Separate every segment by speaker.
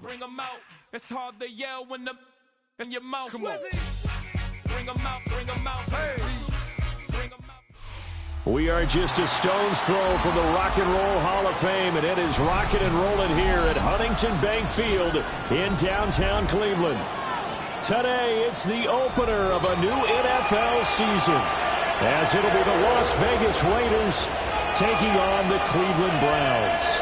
Speaker 1: Bring them out. It's hard to yell when the in your mouth. Come on. Bring them out. Bring them out. Hey. Bring them out.
Speaker 2: We are just a stone's throw from the Rock and Roll Hall of Fame, and it is rocking and rolling here at Huntington Bank Field in downtown Cleveland. Today, it's the opener of a new NFL season, as it'll be the Las Vegas Raiders taking on the Cleveland Browns.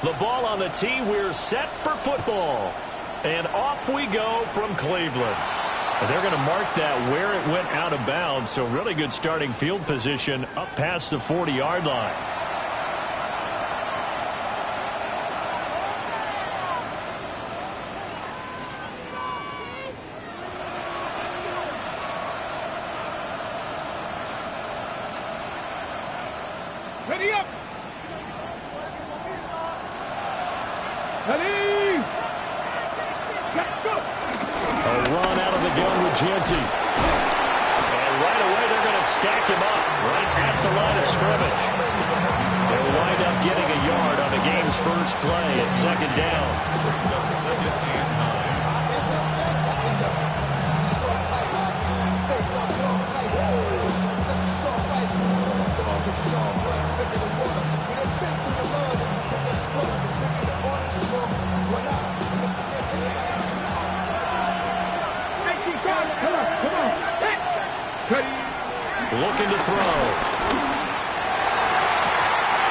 Speaker 2: The ball on the tee, we're set for football. And off we go from Cleveland. And they're going to mark that where it went out of bounds, so really good starting field position up past the 40-yard line.
Speaker 3: Ready up!
Speaker 2: A run out of the gun with Genty. And right away they're going to stack him up right at the line of scrimmage. They'll wind up getting a yard on the game's first play at second down. Looking to throw.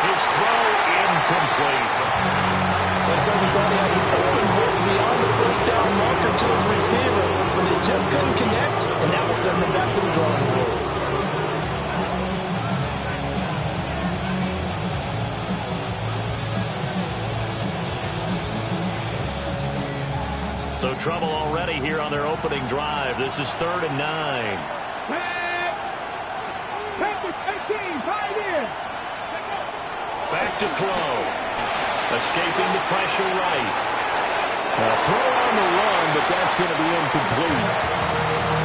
Speaker 2: His throw incomplete.
Speaker 4: They certainly thought he had an open look beyond the first down marker to his receiver, but they just couldn't connect, and that will send them back to the drawing board.
Speaker 2: So trouble already here on their opening drive. This is 3rd and 9. Back to throw. Escaping the pressure right. A throw on the run, but that's going to be incomplete.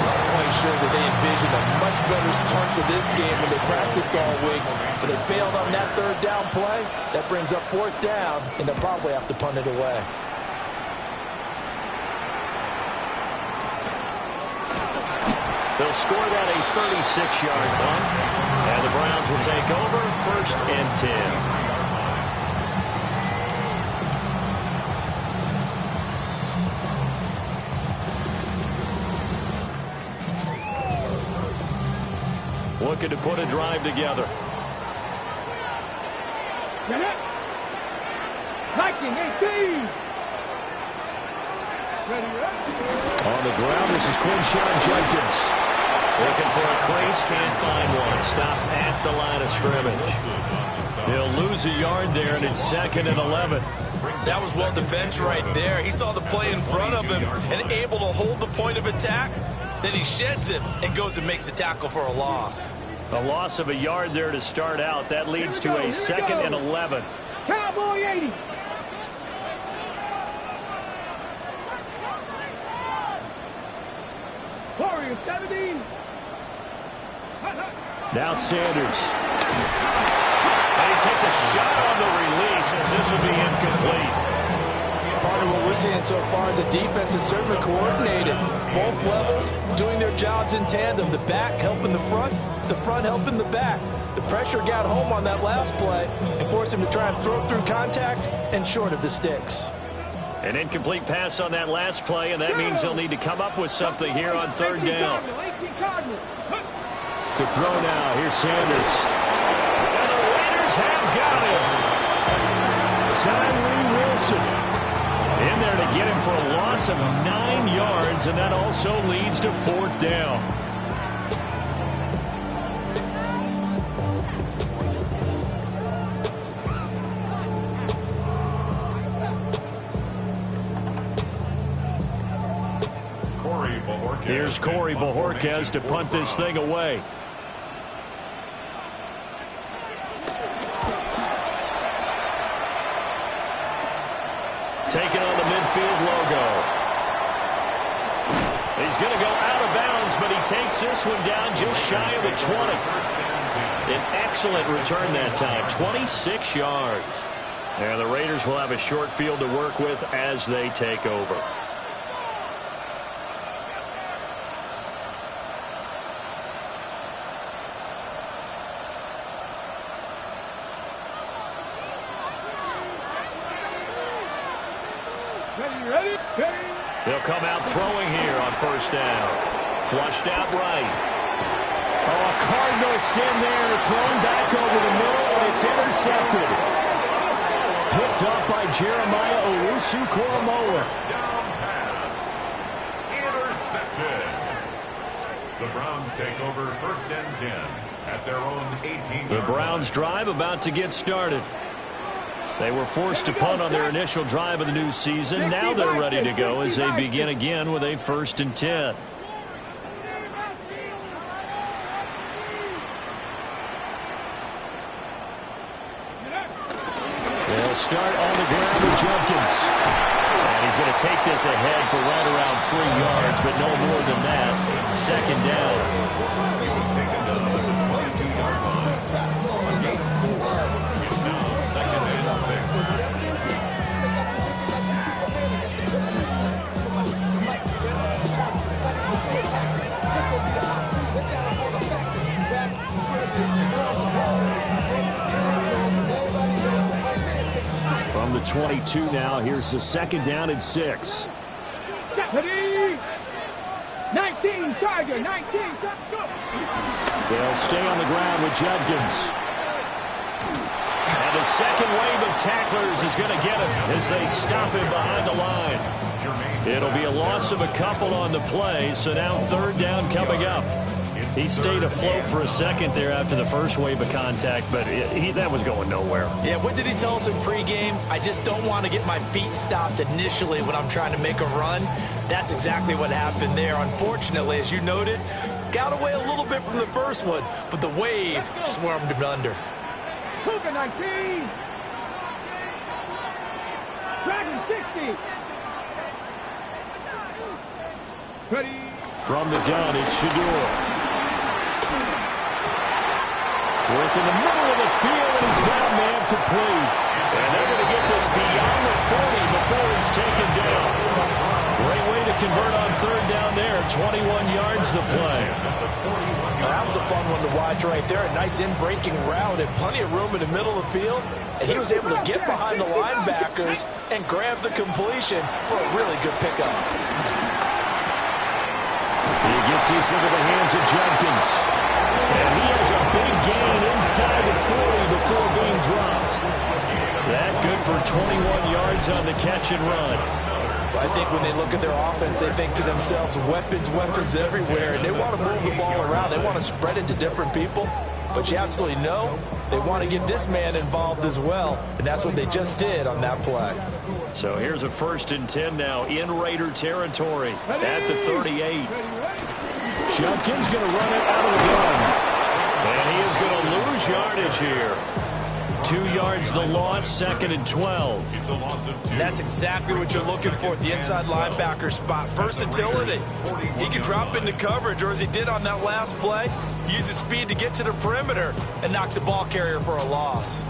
Speaker 4: Not quite sure that they envisioned a much better start to this game when they practiced all week. But they failed on that 3rd down play. That brings up 4th down, and they'll probably have to punt it away.
Speaker 2: They'll score that a 36-yard punt. And the Browns will take over 1st and 10. Looking to put a drive together.
Speaker 3: Get it. Viking 18.
Speaker 2: On the ground, this is Quinshawn Jenkins. Looking for a crease, can't find one. Stopped at the line of scrimmage. He'll lose a yard there, and it's 2nd and 11.
Speaker 5: That was well defended right there. He saw the play in front of him and able to hold the point of attack. Then he sheds it and goes and makes a tackle for a loss.
Speaker 2: A loss of a yard there to start out. That leads to a 2nd and 11.
Speaker 3: Cowboy 80. Warriors 17.
Speaker 2: Now Sanders. And he takes a shot on the release as this will be incomplete.
Speaker 4: Part of what we're seeing so far is the defense is certainly coordinated. Both levels doing their jobs in tandem. The back helping the front helping the back. The pressure got home on that last play and forced him to try and throw through contact and short of the sticks.
Speaker 2: An incomplete pass on that last play, and that means they'll need to come up with something here on 3rd down. To throw now, here's Sanders. And the Raiders have got him. Tyree Wilson in there to get him for a loss of 9 yards, and that also leads to 4th down. Here's Corey Bojorquez to punt this thing away. Taking on the midfield logo. He's going to go out of bounds, but he takes this one down just shy of the 20. An excellent return that time, 26 yards. And the Raiders will have a short field to work with as they take over. They'll come out throwing here on first down. Flushed out right. Oh, a Cardinal sin there. Thrown back over the middle, and it's intercepted. Picked up by Jeremiah Owusu-Koramoah.
Speaker 6: Down pass. Intercepted. The Browns take over first and 10 at their own 18-yard line.
Speaker 2: The Browns drive about to get started. They were forced to punt on their initial drive of the new season. Now they're ready to go as they begin again with a 1st and 10. They'll start on the ground with Jenkins. And he's going to take this ahead for right around 3 yards, but no more than that. 2nd down.
Speaker 6: He was taken down at the 22-yard line. On game 4, it's now 2nd and 6.
Speaker 2: From the 22 now, here's the 2nd down and 6.
Speaker 3: 19, Tiger, 19, go.
Speaker 2: They'll stay on the ground with Jenkins. And the second wave of tacklers is going to get him as they stop him behind the line. It'll be a loss of a couple on the play, so now 3rd down coming up. He stayed afloat for a second there after the first wave of contact, but that was going nowhere.
Speaker 5: Yeah, what did he tell us in pregame? I just don't want to get my feet stopped initially when I'm trying to make a run. That's exactly what happened there. Unfortunately, as you noted, got away a little bit from the first one, but the wave swarmed him under.
Speaker 3: Cougar 19. Dragon 60. Ready.
Speaker 2: From the gun, it's Shador. Work in the middle of the field, and he's got a man complete. And they're going to get this beyond the 30 before he's taken down. Great way to convert on 3rd down there. 21 yards the play.
Speaker 4: Now, that was a fun one to watch right there. A nice in-breaking route and plenty of room in the middle of the field. And he was able to get behind the linebackers and grab the completion for a really good pickup.
Speaker 2: He gets this into the hands of Jenkins. And he has a big gain inside the 40 before being dropped. That good for 21 yards on the catch and run.
Speaker 4: I think when they look at their offense, they think to themselves, weapons everywhere. And they want to move the ball around. They want to spread it to different people. But you absolutely know they want to get this man involved as well. And that's what they just did on that play.
Speaker 2: So here's a 1st and 10 now in Raider territory at the 38. Jenkins going to run it out of the gun. And he is going to lose yardage here. 2 yards the loss, 2nd and 12.
Speaker 6: It's a loss of 2.
Speaker 5: That's exactly what you're looking for at the inside linebacker spot. Versatility. He can drop into coverage, or as he did on that last play, use his speed to get to the perimeter and knock the ball carrier for a loss.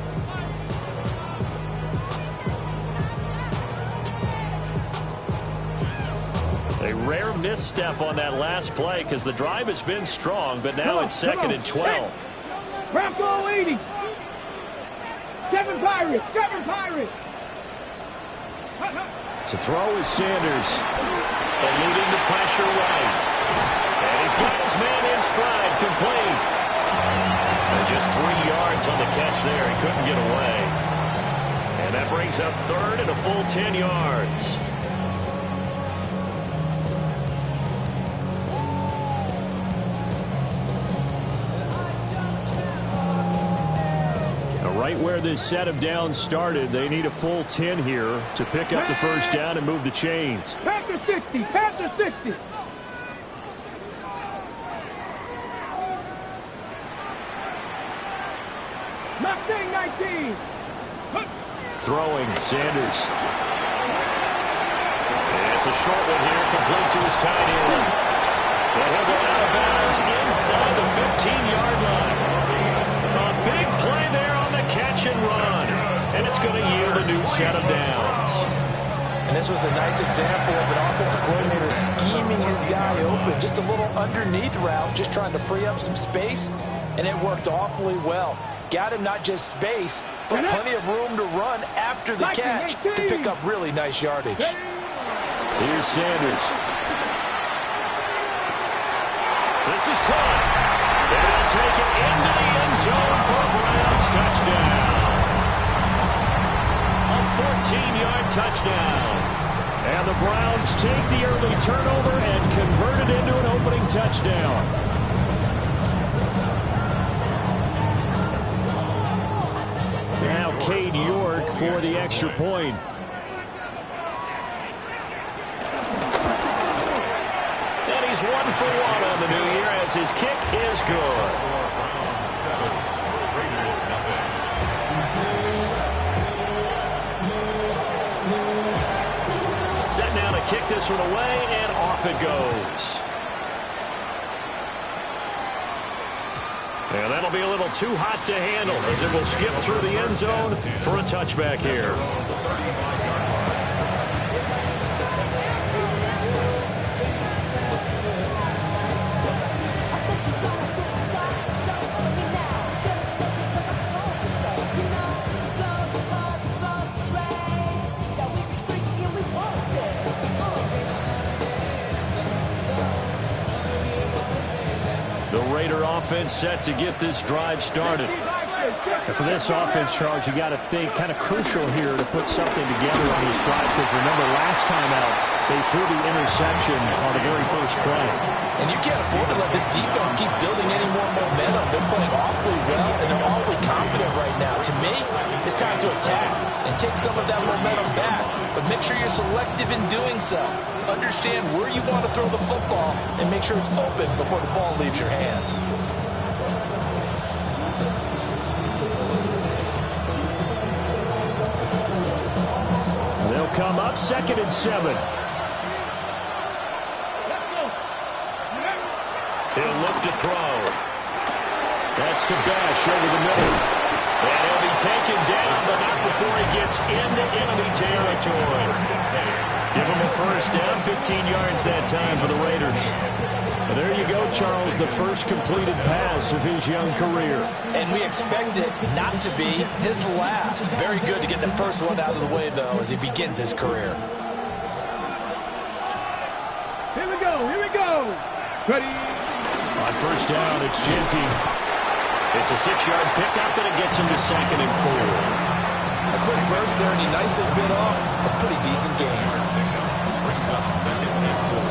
Speaker 2: A rare misstep on that last play because the drive has been strong, but now it's 2nd and 12.
Speaker 3: Bronco 80. 7 Pirates.
Speaker 2: To throw is Sanders. And leading the pressure right. And he's got his man in stride, complete. And just 3 yards on the catch there. He couldn't get away. And that brings up 3rd and a full 10 yards. Right where this set of downs started, they need a full 10 here to pick up the 1st down and move the chains.
Speaker 3: Panther 60.
Speaker 2: throwing. Sanders. It's a short one here, complete to his tight end. And he'll go out of bounds inside the 15-yard line. A big play there on the catch and run. And it's going to yield a new set of downs.
Speaker 4: And this was a nice example of an offensive coordinator scheming his guy open. Just a little underneath route, just trying to free up some space, and it worked awfully well. Got him not just space, but plenty of room to run after the catch to pick up really nice yardage.
Speaker 2: Here's Sanders. This is caught. And they'll take it into the end zone for a Browns touchdown. A 14-yard touchdown. And the Browns take the early turnover and convert it into an opening touchdown. Now Cade York for the extra point. And he's 1 for 1 on the new year as his kick is good. Set now to kick this one away, and off it goes. And that'll be a little too hot to handle as it will skip through the end zone for a touchback here. Offense set to get this drive started.
Speaker 7: And for this offense, Charles, you got to think kind of crucial here to put something together on this drive, because remember last time out they threw the interception on the very first play.
Speaker 4: And you can't afford to let this defense keep building any more momentum. They're playing awfully well, and they're awfully confident right now. To me, it's time to attack and take some of that momentum back. But make sure you're selective in doing so. Understand where you want to throw the football and make sure it's open before the ball leaves your hands.
Speaker 2: They'll come up 2nd and 7. He'll look to throw. That's to Bash over the middle. And he'll be taken down, but not before he gets into enemy territory. Give him a first down, 15 yards that time for the Raiders. Well, there you go, Charles, the first completed pass of his young career.
Speaker 4: And we expect it not to be his last. Very good to get the first one out of the way, though, as he begins his career.
Speaker 3: Here we go, here we go. Ready.
Speaker 2: On first down, it's Genty. It's a 6-yard pickup, and it gets him to 2nd and 4.
Speaker 4: A quick burst there, and he nicely bit off a pretty decent game.
Speaker 6: Brings up 2nd and 4.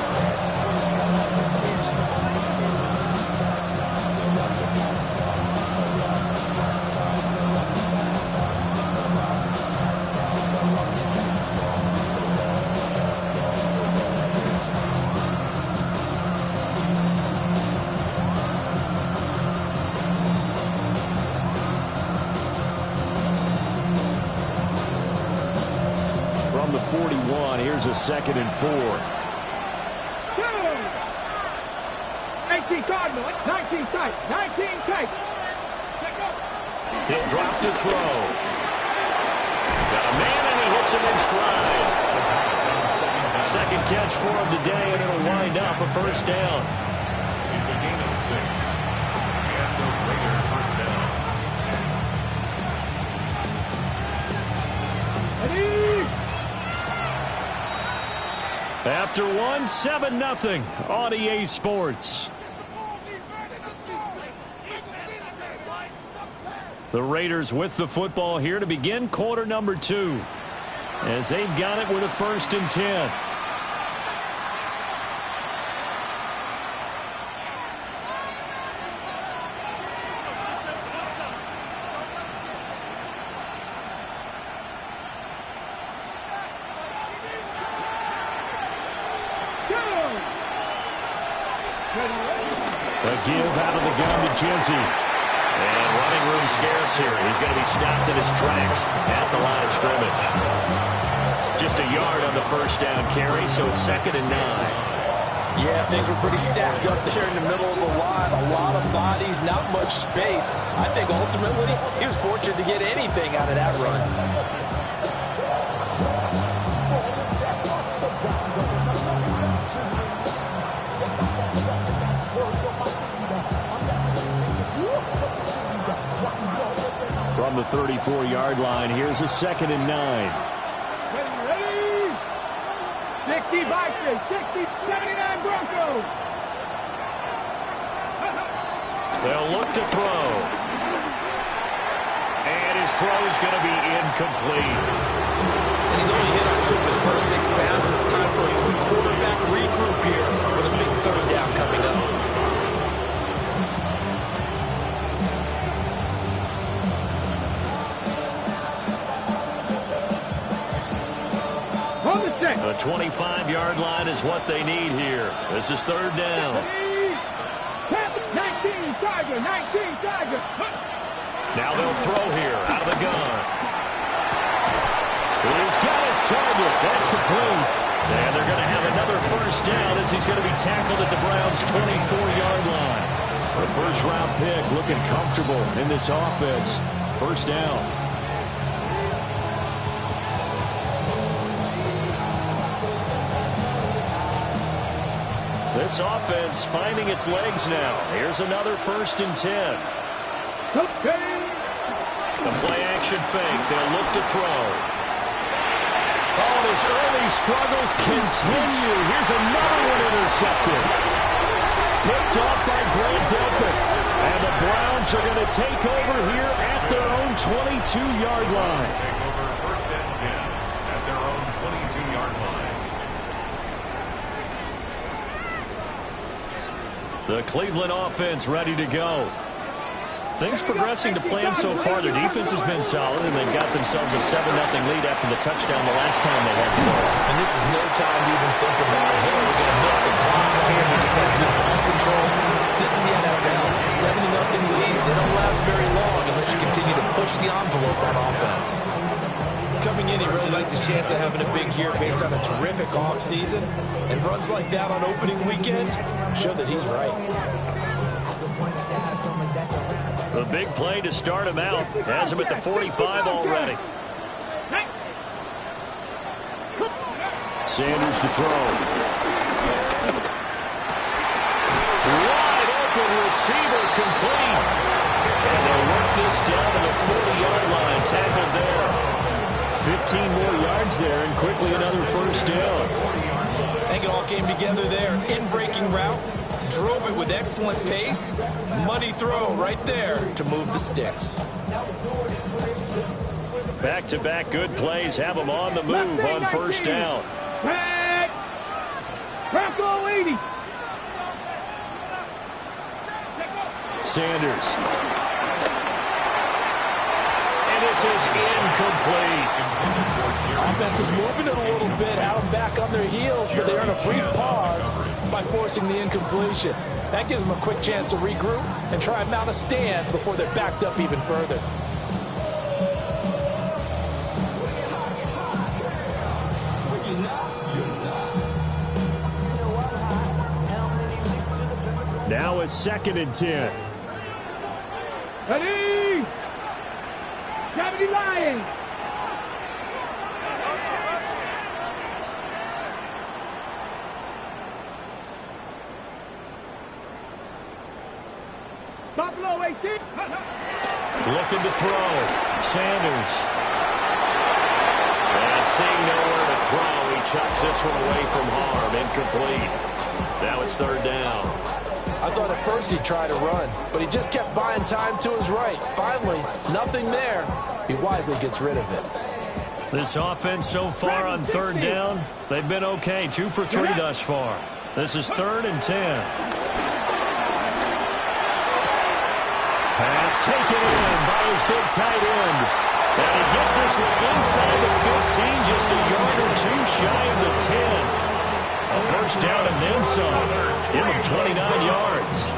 Speaker 2: From the 41, here's a 2nd and 4.
Speaker 3: 18 Cardinal, 19 tight, 19 tight.
Speaker 2: He'll drop to throw. Got a man, and he hits him in stride. Second catch for him today, and it'll wind up a first down.
Speaker 6: It's a gain of 6. And the Raiders first down.
Speaker 2: After one, 7-0 on EA Sports. The Raiders with the football here to begin quarter number 2, as they've got it with a 1st and 10. A give out of the gun to Genty. And running room scarce here. He's going to be stopped in his tracks at the line of scrimmage. first down carry, so it's 2nd and 9.
Speaker 4: Yeah, things were pretty stacked up there in the middle of the line. A lot of bodies, not much space. I think ultimately he was fortunate to get anything out of that run.
Speaker 2: From the 34-yard line, here's a 2nd and 9.
Speaker 3: Ready? 60 Vikings, 60, 79 Broncos.
Speaker 2: They'll look to throw. And his throw is going to be incomplete.
Speaker 5: And he's only hit on 2 of his first 6 passes. Time for a quick quarterback regroup here with a big 3rd down coming up.
Speaker 2: The 25-yard line is what they need here. This is 3rd down.
Speaker 3: 19 Tiger, 19 Tiger.
Speaker 2: Now they'll throw here out of the gun. He's got his target. That's complete. And they're going to have another first down as he's going to be tackled at the Browns' 24-yard line. A first-round pick looking comfortable in this offense. First down. This offense finding its legs now. Here's another 1st and 10. The play-action fake. They'll look to throw. Oh, his early struggles continue. Here's another one intercepted. Picked off by Grant Delpit. And the Browns are going to take over here at their own 22-yard line.
Speaker 6: Take over 1st and 10 at their own 22-yard line.
Speaker 2: The Cleveland offense ready to go. Things progressing to plan so far. Their defense has been solid, and they've got themselves a 7-0 lead after the touchdown the last time they had the ball.
Speaker 5: And this is no time to even think about, hey, we're going to milk the clock here. We just have good ball control. This is the NFL. 7-0 leads, they don't last very long unless you continue to push the envelope on offense. Coming in, he really liked his chance of having a big year based on a terrific offseason. And runs like that on opening weekend show that he's right.
Speaker 2: The big play to start him out has him at the 45 already. Sanders to throw. Wide open receiver complete. And they'll work this down to the 40-yard line. Tackled there. 15 more yards there, and quickly another first down.
Speaker 5: I think it all came together there. In-breaking route, drove it with excellent pace. Money throw right there to move the sticks.
Speaker 2: Back-to-back good plays have them on the move on first down.
Speaker 3: Bronco 80.
Speaker 2: Sanders. This is incomplete.
Speaker 4: Offense was moving it a little bit, had them back on their heels, but they earned a brief pause by forcing the incompletion. That gives them a quick chance to regroup and try and mount a stand before they're backed up even further.
Speaker 2: Now it's 2nd and 10.
Speaker 3: Ready? 70 Lions. Buffalo 18.
Speaker 2: Looking to throw. Sanders. And seeing nowhere to throw, he chucks this one away from harm. Incomplete. Now it's 3rd down.
Speaker 4: I thought at first he'd try to run, but he just kept buying time to his right. Finally, nothing there. He wisely gets rid of it.
Speaker 2: This offense so far on 3rd down, they've been okay. 2 for 3 thus far. This is 3rd and 10. Pass taken in by his big tight end. And he gets this one inside the 15, just a yard or 2 shy of the 10. A first down and then some. Give him 29 yards.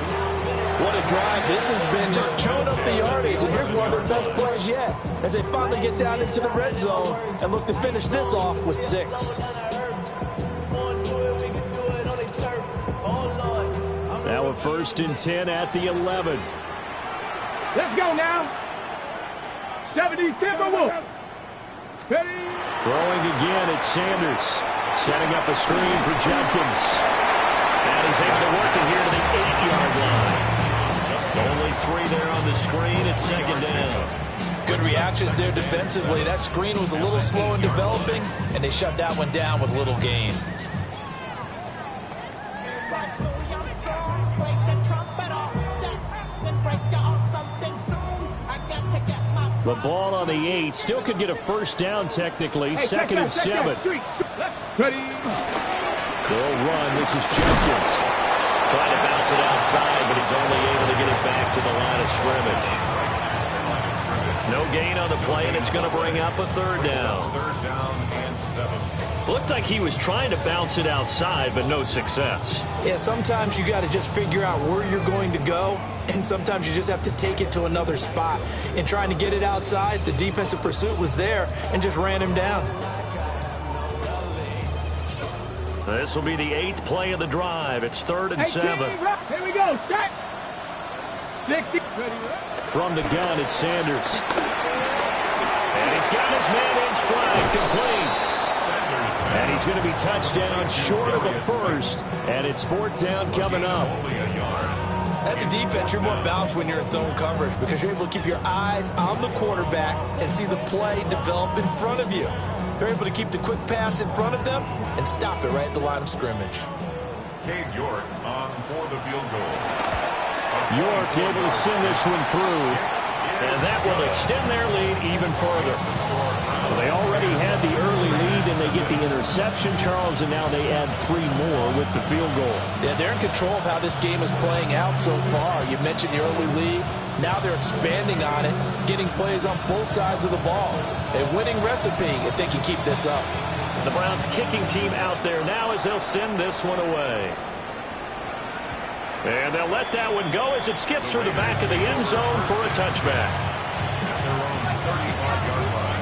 Speaker 4: What a drive this has been, just chewing up the yardage. And here's one of their best plays yet as they finally get down into the red zone and look to finish this off with 6.
Speaker 2: 1st and 10 at the 11.
Speaker 3: Let's go now. 70 Timberwolves. Ready?
Speaker 2: Throwing again, it's Sanders. Setting up a screen for Jenkins. And he's able to work it here to the 8-yard line. Only 3 there on the screen. It's 2nd down.
Speaker 4: Good reactions there defensively. That screen was a little slow in developing, and they shut that one down with little gain.
Speaker 2: The ball on the 8. Still could get a 1st down technically. 2nd and 7.
Speaker 3: Ready?
Speaker 2: They'll run. This is Jenkins. Trying to bounce it outside, but he's only able to get it back to the line of scrimmage. No gain on the play, and it's going to bring up a 3rd down.
Speaker 6: 3rd down and 7.
Speaker 2: Looked like he was trying to bounce it outside, but no success.
Speaker 4: Yeah, sometimes you got to just figure out where you're going to go, and sometimes you just have to take it to another spot. In trying to get it outside, the defensive pursuit was there and just ran him down.
Speaker 2: This will be the 8th play of the drive. It's 3rd and 7.
Speaker 3: Here we go. Set. 60.
Speaker 2: From the gun, it's Sanders. And he's got his man in stride, complete. And he's going to be touchdown short of the 1st. And it's 4th down coming up.
Speaker 4: As a defense, you're more balanced when you're in zone coverage because you're able to keep your eyes on the quarterback and see the play develop in front of you. They're able to keep the quick pass in front of them and stop it right at the line of scrimmage.
Speaker 6: Cade York on for the field goal.
Speaker 2: York able to send this one through, and that will extend their lead even further. Well, they already had the early lead, and they get the interception, Charles, and now they add 3 more with the field goal.
Speaker 4: Yeah, they're in control of how this game is playing out so far. You mentioned the early lead. Now they're expanding on it, getting plays on both sides of the ball. A winning recipe if they can keep this up.
Speaker 2: The Browns kicking team out there now as they'll send this one away. And they'll let that one go as it skips through the back of the end zone for a touchback.
Speaker 6: At their own 35-yard line.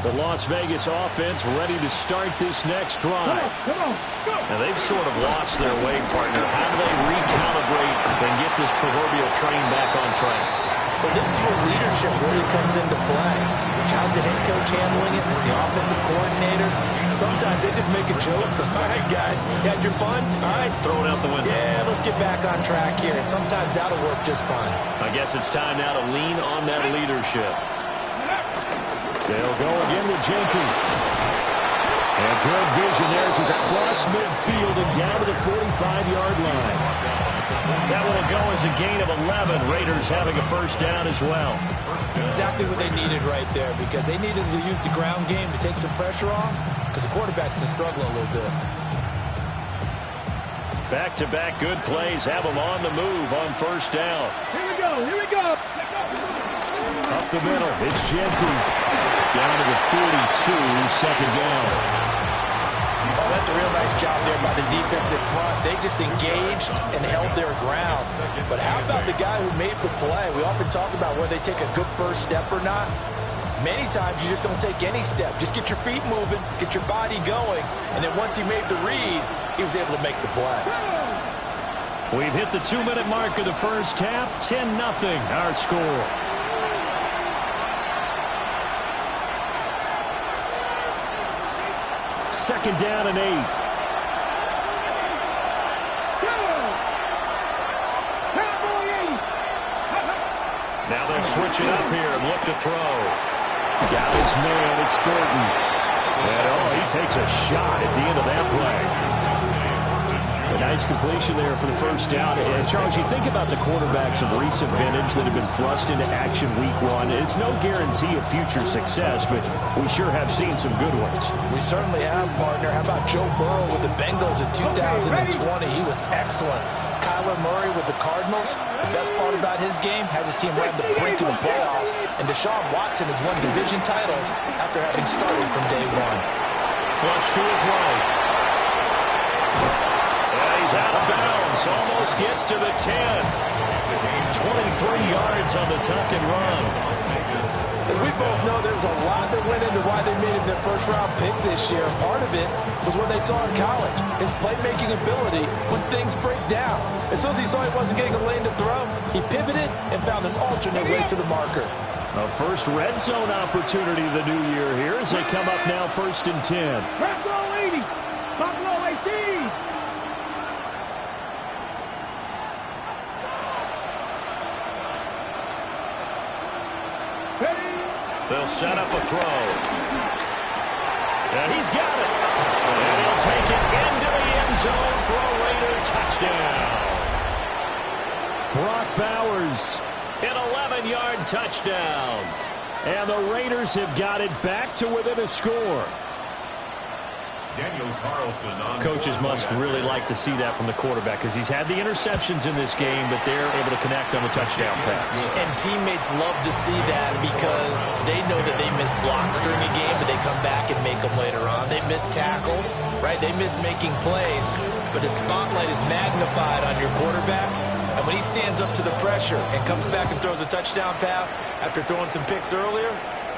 Speaker 2: The Las Vegas offense ready to start this next drive.
Speaker 3: Come on, go.
Speaker 2: Now they've sort of lost their way, partner. How do they recalibrate and get this proverbial train back on track?
Speaker 4: Well, this is where leadership really comes into play. How's the head coach handling it? The offensive coordinator? Sometimes they just make a joke. All right, guys, you had your fun? All right.
Speaker 2: Throw it out the window.
Speaker 4: Yeah, let's get back on track here. And sometimes that'll work just fine.
Speaker 2: I guess it's time now to lean on that leadership. They'll go again with Jenkins. And good vision there as he's across midfield and down to the 45-yard line. That will go as a gain of 11. Raiders having a 1st down as well.
Speaker 4: Exactly what they needed right there because they needed to use the ground game to take some pressure off because the quarterback's been struggling a little bit.
Speaker 2: Back-to-back good plays have them on the move on 1st down.
Speaker 3: Here we go. Here we go.
Speaker 2: Up the middle, it's Jenkins. Down to the 42, 2nd down.
Speaker 4: Oh, that's a real nice job there by the defensive front. They just engaged and held their ground. But how about the guy who made the play? We often talk about whether they take a good first step or not. Many times you just don't take any step. Just get your feet moving, get your body going, and then once he made the read, he was able to make the play.
Speaker 2: We've hit the 2-minute mark of the first half. 10-0 our score. Second down and 8. Now they'll switch it up here and look to throw. Got his man, it's Thornton. And he takes a shot at the end of that play. A nice completion there for the 1st down. And Charles, you think about the quarterbacks of recent vintage that have been thrust into action week 1. It's no guarantee of future success, but we sure have seen some good ones.
Speaker 4: We certainly have, partner. How about Joe Burrow with the Bengals in 2020? He was excellent. Kyler Murray with the Cardinals. The best part about his game has his team right on the brink of the playoffs. And Deshaun Watson has won division titles after having started from day 1.
Speaker 2: Flush to his right. And he's out of bounds. Browns. Almost gets to the 10. 23 yards on the tuck and run.
Speaker 4: As we both know, there's a lot that went into why they made him their first-round pick this year. Part of it was what they saw in college, his playmaking ability when things break down. As soon as he saw he wasn't getting a lane to throw, he pivoted and found an alternate way to the marker.
Speaker 2: A first red zone opportunity the new year here as they come up now 1st and 10.
Speaker 3: Buffalo 80. Buffalo 18.
Speaker 2: They'll set up a throw. And he's got it. And he'll take it into the end zone for a Raider touchdown. Brock Bowers, an 11-yard touchdown. And the Raiders have got it back to within a score.
Speaker 6: Daniel Carlson on
Speaker 2: Coaches must really like to see that from the quarterback because he's had the interceptions in this game, but they're able to connect on the touchdown pass.
Speaker 5: And teammates love to see that because they know that they miss blocks during a game, but they come back and make them later on. They miss tackles, right? They miss making plays, but the spotlight is magnified on your quarterback. And when he stands up to the pressure and comes back and throws a touchdown pass after throwing some picks earlier,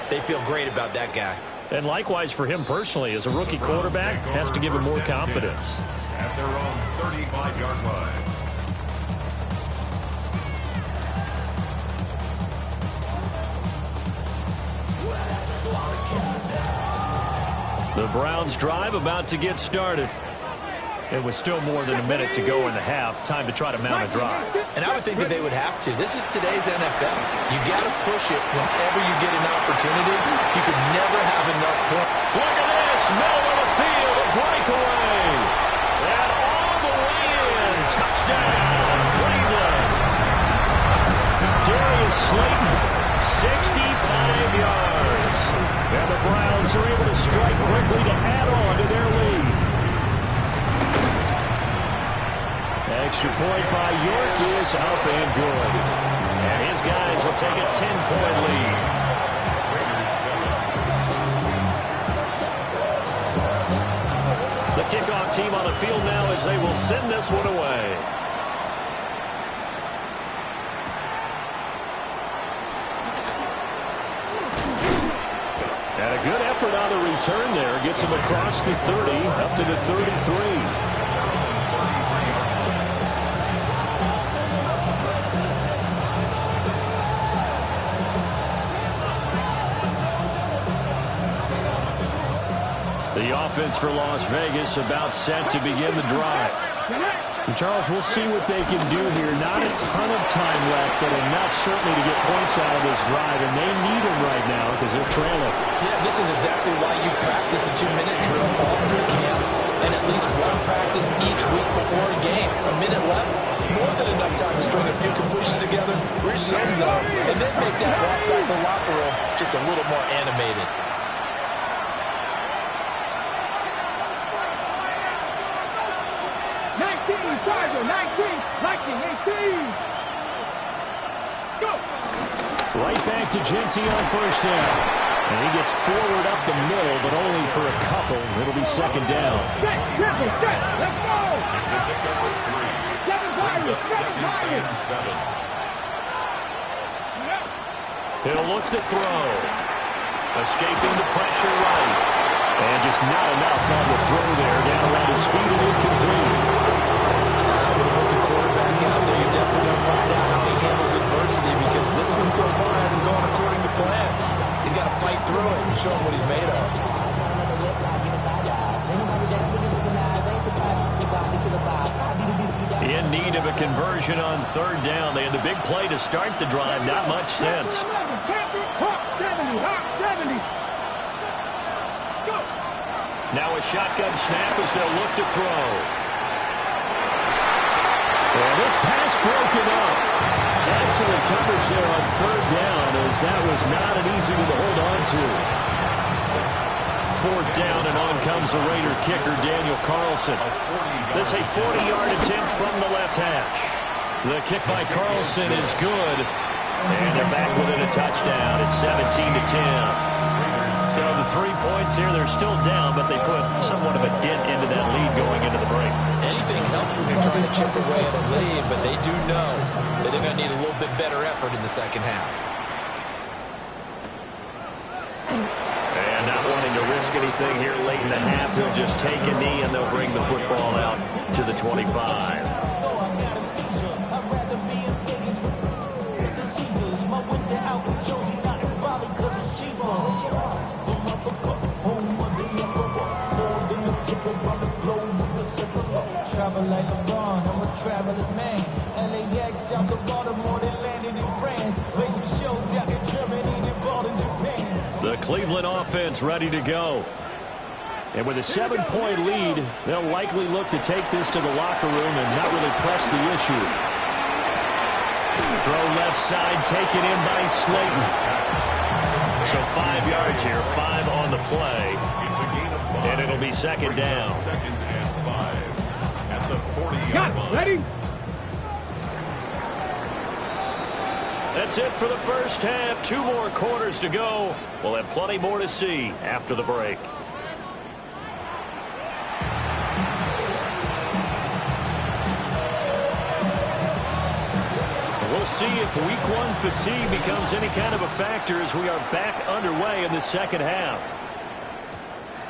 Speaker 5: they feel great about that guy.
Speaker 2: And likewise for him personally, as a rookie quarterback, has to give him more confidence.
Speaker 6: At their own 35-yard line.
Speaker 2: The Browns drive about to get started. It was still more than a minute to go in the half. Time to try to mount a drive.
Speaker 5: And I would think that they would have to. This is today's NFL. You got to push it whenever you get an opportunity. You could never have enough points.
Speaker 2: Look at this. Middle of the field. A breakaway. And all the way in. Touchdown. Cleveland. Darius Slayton. 65 yards. And the Browns are able to strike quickly to add on to their lead. Extra point by York is up and good. And his guys will take a 10-point lead. The kickoff team on the field now as they will send this one away. And a good effort on the return there. Gets him across the 30 up to the 33. The offense for Las Vegas about set to begin the drive. And Charles, we'll see what they can do here. Not a ton of time left, but enough certainly to get points out of this drive, and they need them right now because they're trailing.
Speaker 5: Yeah, this is exactly why you practice a 2-minute drill all through camp and at least one practice each week before a game. A minute left, more than enough time to string a few completions together, reach the end zone, and then make that walk back to the locker room just a little more animated.
Speaker 3: 19, 18. Go.
Speaker 2: Right back to Genty on first down. And he gets forward up the middle, but only for a couple. It'll be second down.
Speaker 3: Set. Let's go.
Speaker 6: It's a pickup of 3. Brings up 2nd and 7.
Speaker 2: He'll look to throw. Escaping the pressure right. And just not enough on the throw there. Down around his feet and incomplete.
Speaker 5: You're definitely going to find out how he handles adversity because this one so far hasn't gone according to plan. He's got to fight through it and show him what he's made of.
Speaker 2: In need of a conversion on third down. They had the big play to start the drive. Not much sense. Now a shotgun snap as they'll look to throw. And this pass broken up. Excellent coverage there on third down as that was not an easy one to hold on to. Fourth down and on comes the Raider kicker, Daniel Carlson. That's a 40-yard attempt from the left hash. The kick by Carlson is good. And they're back within a touchdown. It's 17-10.
Speaker 7: So the 3 points here, they're still down, but they put somewhat of a dent into that lead going into the break.
Speaker 5: Anything helps when you're trying to chip away at a lead, but they do know that they're going to need a little bit better effort in the second half.
Speaker 7: And not wanting to risk anything here late in the half, he'll just take a knee and they'll bring the football out to the 25.
Speaker 8: Like LeBron, I'm a traveling man. LAX out to Baltimore, they landed in France. Play some shows out in Germany, they bought in Japan.
Speaker 2: The Cleveland offense ready to go. And with a 7-point lead, they'll likely look to take this to the locker room and not really press the issue. Throw left side, taken in by Slayton. So 5 yards here, 5 on the play.
Speaker 6: It's a gain of 5.
Speaker 2: And it'll be second down.
Speaker 6: Second and 5. At the 40-yard line.
Speaker 3: Ready?
Speaker 2: That's it for the first half. 2 more quarters to go. We'll have plenty more to see after the break. We'll see if week 1 fatigue becomes any kind of a factor as we are back underway in the second half.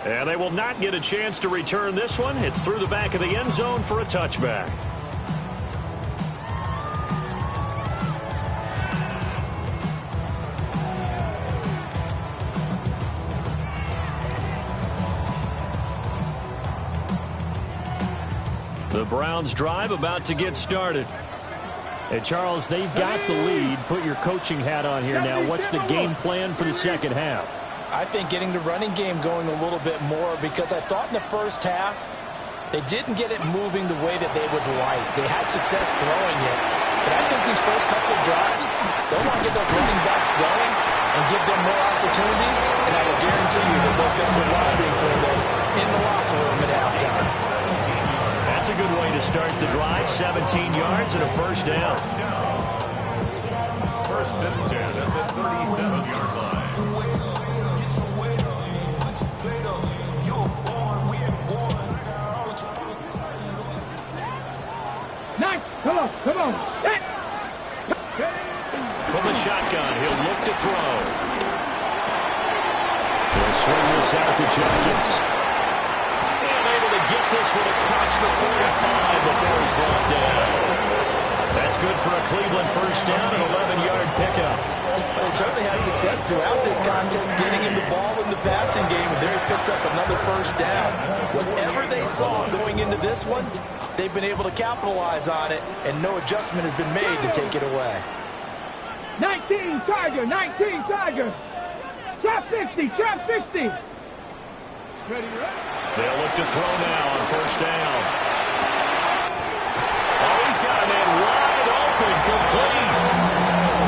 Speaker 2: And they will not get a chance to return this one. It's through the back of the end zone for a touchback. The Browns drive about to get started.
Speaker 7: Hey, Charles, they've got the lead. Put your coaching hat on here now. What's the game plan for the second half?
Speaker 4: I think getting the running game going a little bit more, because I thought in the first half they didn't get it moving the way that they would like. They had success throwing it, but I think these first couple of drives, they'll want to get those running backs going and give them more opportunities, and I will guarantee you that those guys will lobbying for them in the locker room at halftime.
Speaker 2: That's a good way to start the drive. 17 yards and a first down.
Speaker 6: First and 10 at the 37-yard line.
Speaker 3: Nice. Come on. Come on. Set.
Speaker 2: From the shotgun, he'll look to throw. He'll swing this out to Jenkins. And able to get this one across the 45 before he's brought down. That's good for a Cleveland first down, an 11-yard pickup.
Speaker 5: They certainly had success throughout this contest getting him the ball in the passing game, and there he picks up another first down. Whatever they saw going into this one, they've been able to capitalize on it, and no adjustment has been made to take it away.
Speaker 3: 19 Charger. 19 Charger. Trap 60. Trap 60. Ready, right?
Speaker 2: They'll look to throw now on first down. Oh, he's got a man wide open, complete.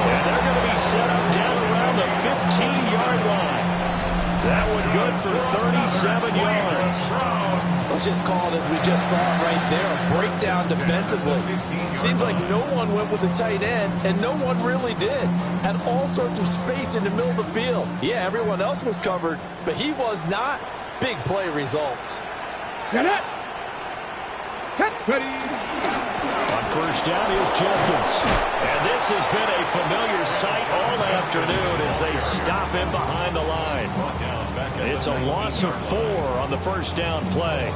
Speaker 2: And they're going to be set up down around the 15-yard line. That one good for 37 yards.
Speaker 4: It was just called, as we just saw it right there, a breakdown defensively. Seems like no one went with the tight end, and no one really did. Had all sorts of space in the middle of the field. Yeah, everyone else was covered, but he was not. Big play results.
Speaker 3: Get it. Ready.
Speaker 2: On first down is Jenkins. And this has been a familiar sight all afternoon as they stop him behind the line. It's a loss of 4 on the first down play.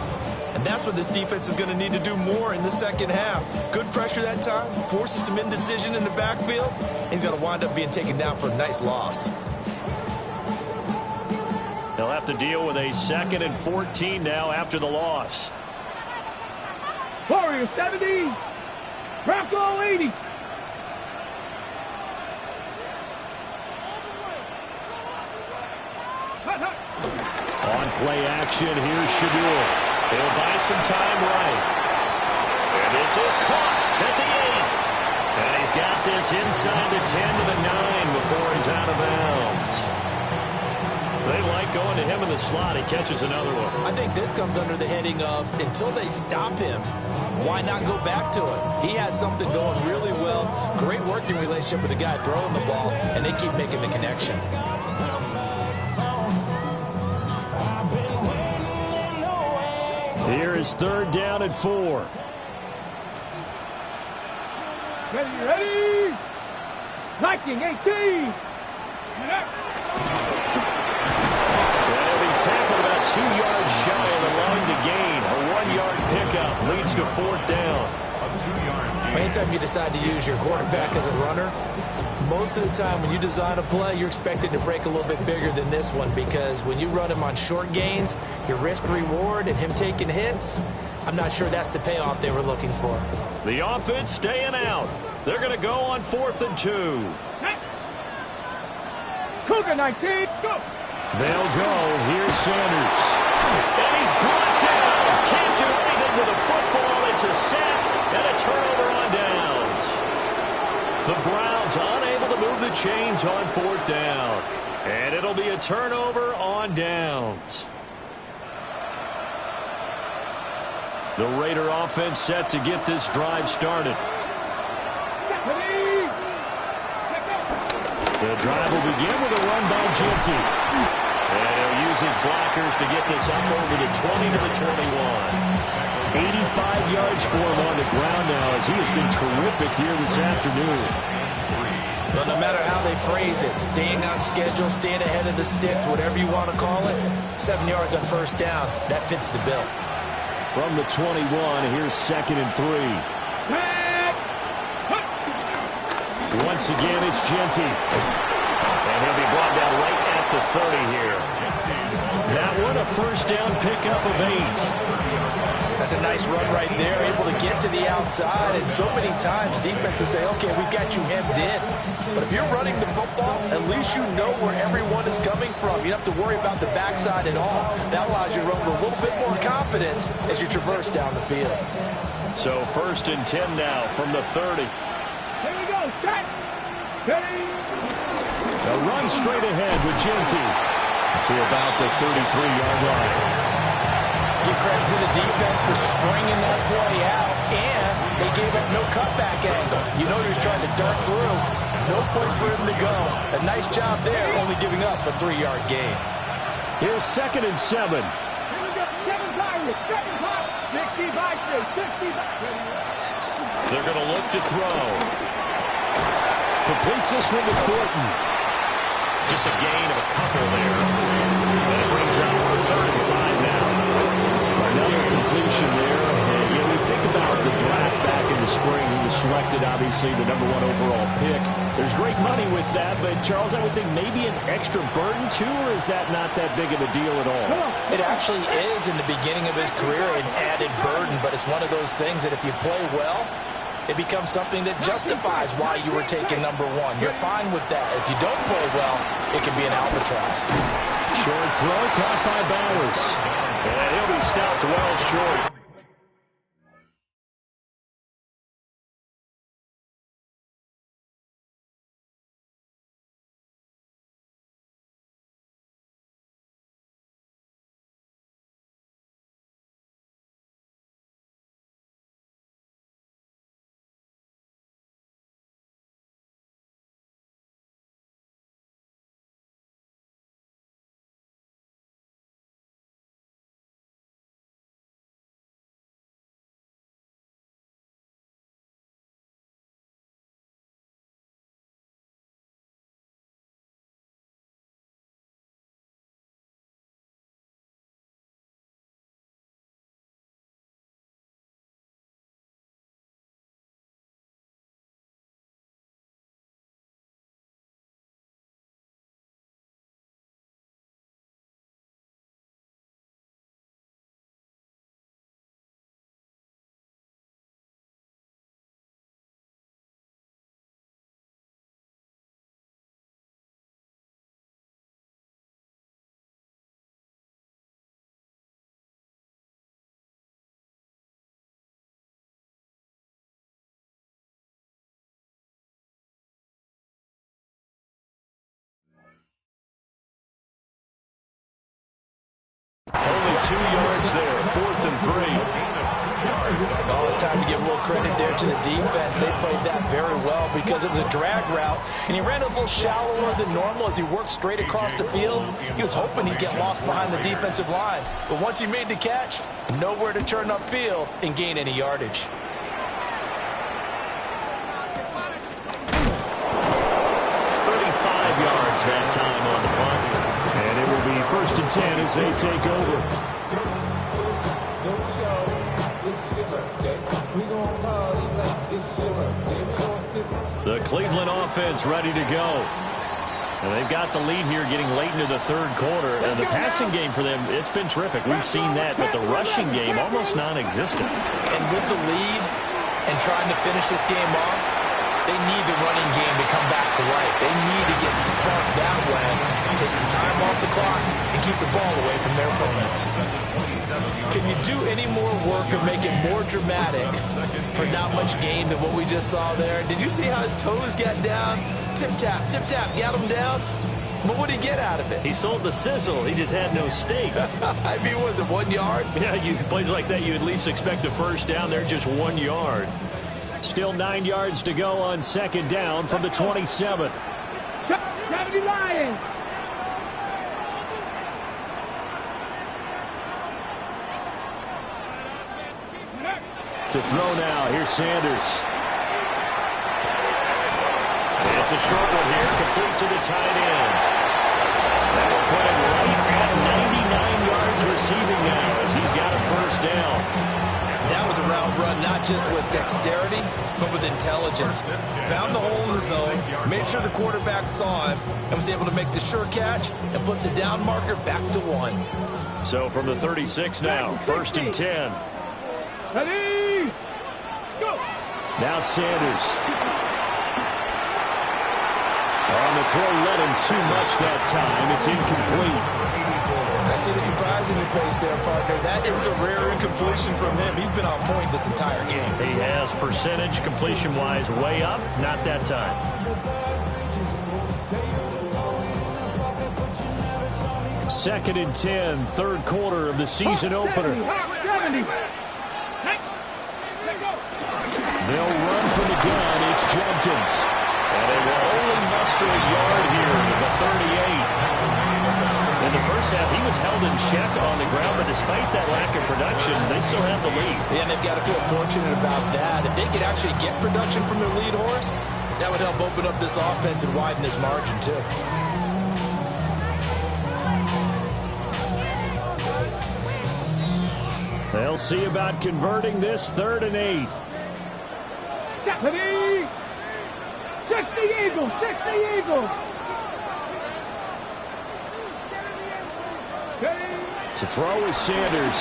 Speaker 5: And that's what this defense is going to need to do more in the second half. Good pressure that time, forces some indecision in the backfield. He's going to wind up being taken down for a nice loss.
Speaker 2: They'll have to deal with a 2nd and 14 now after the loss.
Speaker 3: Warriors 70. Bronco 80.
Speaker 2: On play action, here's Shadur. He'll buy some time right. And this is caught at the 8. And he's got this inside the 10 to the 9 before he's out of bounds. They like going to him in the slot. He catches another one.
Speaker 5: I think this comes under the heading of, until they stop him, why not go back to it? He has something going really well. Great working relationship with the guy throwing the ball, and they keep making the connection.
Speaker 2: Here is 3rd down and 4.
Speaker 3: Ready? Liking 18.
Speaker 2: And he'll be tackled about 2 yards shy of allowing the gain. A 1-yard pickup leads to 4th down.
Speaker 5: Anytime you decide to use your quarterback as a runner, most of the time when you design a play, you're expected to break a little bit bigger than this one, because when you run him on short gains, your risk-reward and him taking hits, I'm not sure that's the payoff they were looking for.
Speaker 2: The offense staying out. They're going to go on 4th and 2.
Speaker 3: Cougar 19, go!
Speaker 2: They'll go. Here's Sanders. And he's brought down. Can't do anything with a football. It's a sack and a turnover on downs. The Browns unable to move the chains on 4th down. And it'll be a turnover on downs. The Raider offense set to get this drive started. The drive will begin with a run by Genty. And he'll use his blockers to get this up over the 20 to the 21. 85 yards for him on the ground now, as he has been terrific here this afternoon.
Speaker 5: But no matter how they phrase it, staying on schedule, staying ahead of the sticks, whatever you want to call it, 7 yards on 1st down, that fits the bill.
Speaker 2: From the 21, here's 2nd and 3. Once again, it's Genty. And he'll be brought down right at the 30 here. That one, a 1st down pickup of 8.
Speaker 5: That's a nice run right there, able to get to the outside. And so many times defenses say, okay, we've got you hemmed in. But if you're running the football, at least you know where everyone is coming from. You don't have to worry about the backside at all. That allows you to run with a little bit more confidence as you traverse down the field.
Speaker 2: So 1st and 10 now from the 30.
Speaker 3: Here we go, set, ready.
Speaker 2: A run straight ahead with Genty to about the 33-yard line.
Speaker 5: Give credit to the defense for stringing that play out, and they gave up no cutback angle. You know he was trying to dart through. No place for him to go. A nice job there, only giving up a 3-yard gain.
Speaker 2: Here's 2nd and 7.
Speaker 3: Here we go, 7 Pirates, 65, 65.
Speaker 2: They're going to look to throw. Completes this one to Thornton. Just a gain of a couple there. And it brings up 3rd and 5 now. Another completion there. And, you know, we think about the draft back in the spring. He was selected, obviously, the #1 overall pick. There's great money with that, but, Charles, I would think maybe an extra burden, too, or is that not that big of a deal at all?
Speaker 5: It actually is in the beginning of his career an added burden, but it's one of those things that if you play well, it becomes something that justifies why you were taken #1. You're fine with that. If you don't play well, it can be an albatross.
Speaker 2: Short throw caught by Bowers. And he'll be stopped well short. Only 2 yards there, 4th and 3.
Speaker 5: Well, it's time to give a little credit there to the defense. They played that very well because it was a drag route, and he ran a little shallower than normal as he worked straight across the field. He was hoping he'd get lost behind the defensive line, but once he made the catch, nowhere to turn upfield and gain any yardage.
Speaker 2: Yards that time on the punt. And it will be 1st and 10 as they take over. The Cleveland offense ready to go. And they've got the lead here getting late into the 3rd quarter. And the passing game for them, it's been terrific. We've seen that, but the rushing game almost non-existent.
Speaker 5: And with the lead and trying to finish this game off, they need the running game to come back to life. They need to get sparked that way, take some time off the clock, and keep the ball away from their opponents. Can you do any more work or make it more dramatic for not much gain than what we just saw there? Did you see how his toes got down? Tip-tap, got him down. But what did he get out of it?
Speaker 2: He sold the sizzle. He just had no steak.
Speaker 5: I mean, was it 1 yard?
Speaker 2: Yeah, plays like that, you at least expect a first down. They're just 1 yard. Still 9 yards to go on 2nd down from the 27.
Speaker 3: 70 Lions.
Speaker 2: To throw now. Here's Sanders. It's a short one here, complete to the tight end. That will put him right at 99 yards receiving now as he's got a first down.
Speaker 5: That was a route run, not just with dexterity, but with intelligence. Found the hole in the zone, made sure the quarterback saw him, and was able to make the sure catch and flip the down marker back to 1.
Speaker 2: So from the 36 now, 1st and 10.
Speaker 3: Ready? Go.
Speaker 2: Now Sanders. On the throw, led him too much that time. It's incomplete.
Speaker 5: I see the surprise in your face there, partner. That is a rare incompletion from him. He's been on point this entire game.
Speaker 2: He has percentage completion-wise way up. Not that time. Second and 10, 3rd quarter of the season opener.
Speaker 3: 70.
Speaker 2: They'll run from the gun. It's Jenkins. And they will only muster a yard here with the 38. In the first half, he was held in check on the ground, but despite that lack of production, they still have the lead.
Speaker 5: Yeah, and they've got to feel fortunate about that. If they could actually get production from their lead horse, that would help open up this offense and widen this margin, too.
Speaker 2: They'll see about converting this 3rd and 8.
Speaker 3: Ready? 60 Eagles, 60 Eagles.
Speaker 2: To throw is Sanders.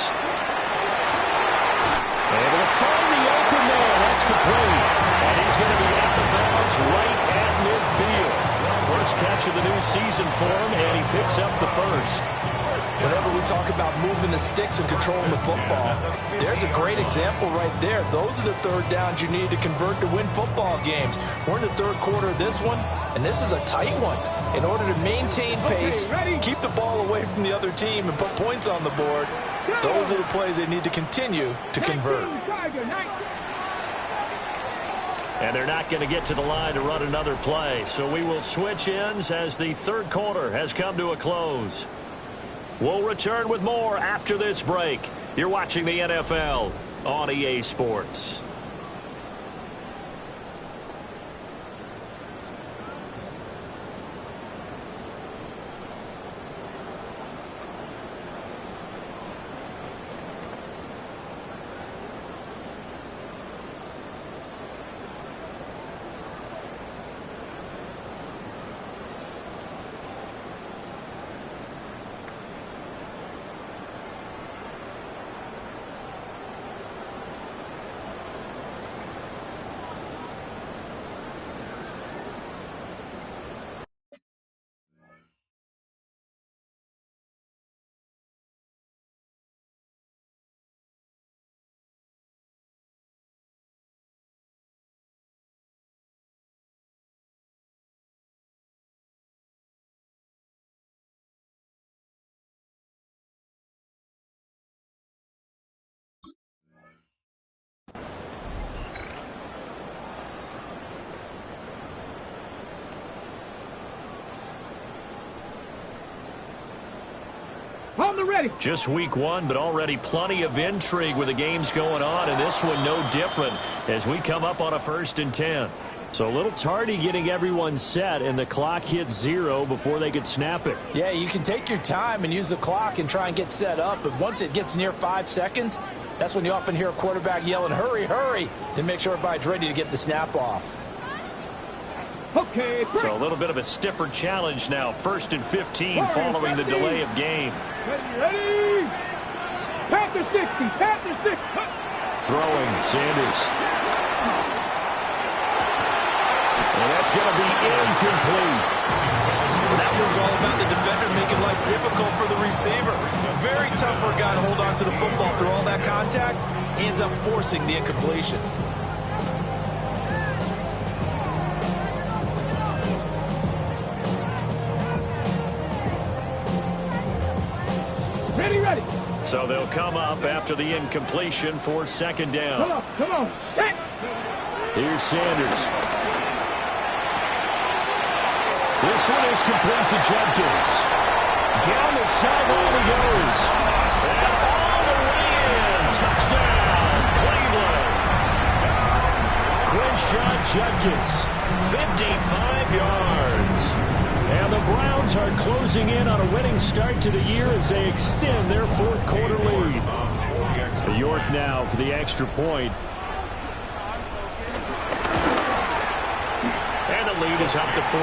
Speaker 2: Able to find the open man. That's complete. And he's going to be out of bounds right at midfield. First catch of the new season for him, and he picks up the first.
Speaker 5: Whenever we talk about moving the sticks and controlling the football, there's a great example right there. Those are the 3rd downs you need to convert to win football games. We're in the 3rd quarter of this one, and this is a tight one. In order to maintain pace, keep the ball away from the other team, and put points on the board, those are the plays they need to continue to convert.
Speaker 2: And they're not going to get to the line to run another play, so we will switch ends as the 3rd quarter has come to a close. We'll return with more after this break. You're watching the NFL on EA Sports.
Speaker 3: On the ready.
Speaker 2: Just week one, but already plenty of intrigue with the games going on, and this one no different as we come up on a 1st and 10. So a little tardy getting everyone set, and the clock hits 0 before they could snap it.
Speaker 4: Yeah, you can take your time and use the clock and try and get set up, but once it gets near 5 seconds, that's when you often hear a quarterback yelling, hurry, hurry, to make sure everybody's ready to get the snap off.
Speaker 3: Okay,
Speaker 2: so a little bit of a stiffer challenge now. 1st and 15 following the delay of game.
Speaker 3: Ready. Panther 60. Panther 60.
Speaker 2: Throwing, Sanders. And that's going to be incomplete.
Speaker 5: That was all about the defender making life difficult for the receiver. Very tough for a guy to hold on to the football through all that contact. Ends up forcing the incompletion.
Speaker 3: Ready.
Speaker 2: So they'll come up after the incompletion for 2nd down.
Speaker 3: Come on. Set.
Speaker 2: Here's Sanders. This one is complete to Jenkins. Down the sideline he goes. And all the way in. Touchdown, Cleveland. Crenshaw Jenkins, 55 yards. And the Browns are closing in on a winning start to the year as they extend their 4th quarter lead. York now for the extra point. And the lead is up to 14.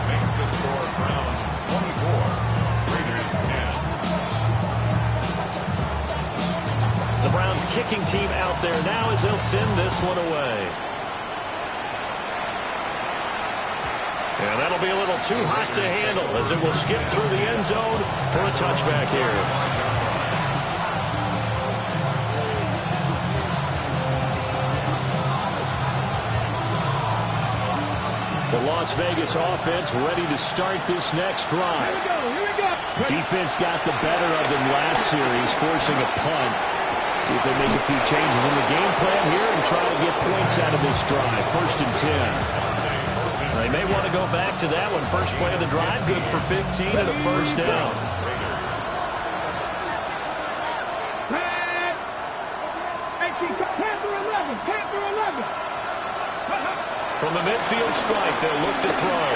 Speaker 6: Makes the score Browns 24, Raiders 10.
Speaker 2: The Browns kicking team out there now as they'll send this one away. And that'll be a little too hot to handle as it will skip through the end zone for a touchback here. The Las Vegas offense ready to start this next drive.
Speaker 3: Here we go.
Speaker 2: Defense got the better of them last series, forcing a punt. See if they make a few changes in the game plan here and try to get points out of this drive. 1st and 10. They may want to go back to that one. First play of the drive, good for 15 and a 1st down.
Speaker 3: Panther 11.
Speaker 2: From the midfield strike, they'll look to throw.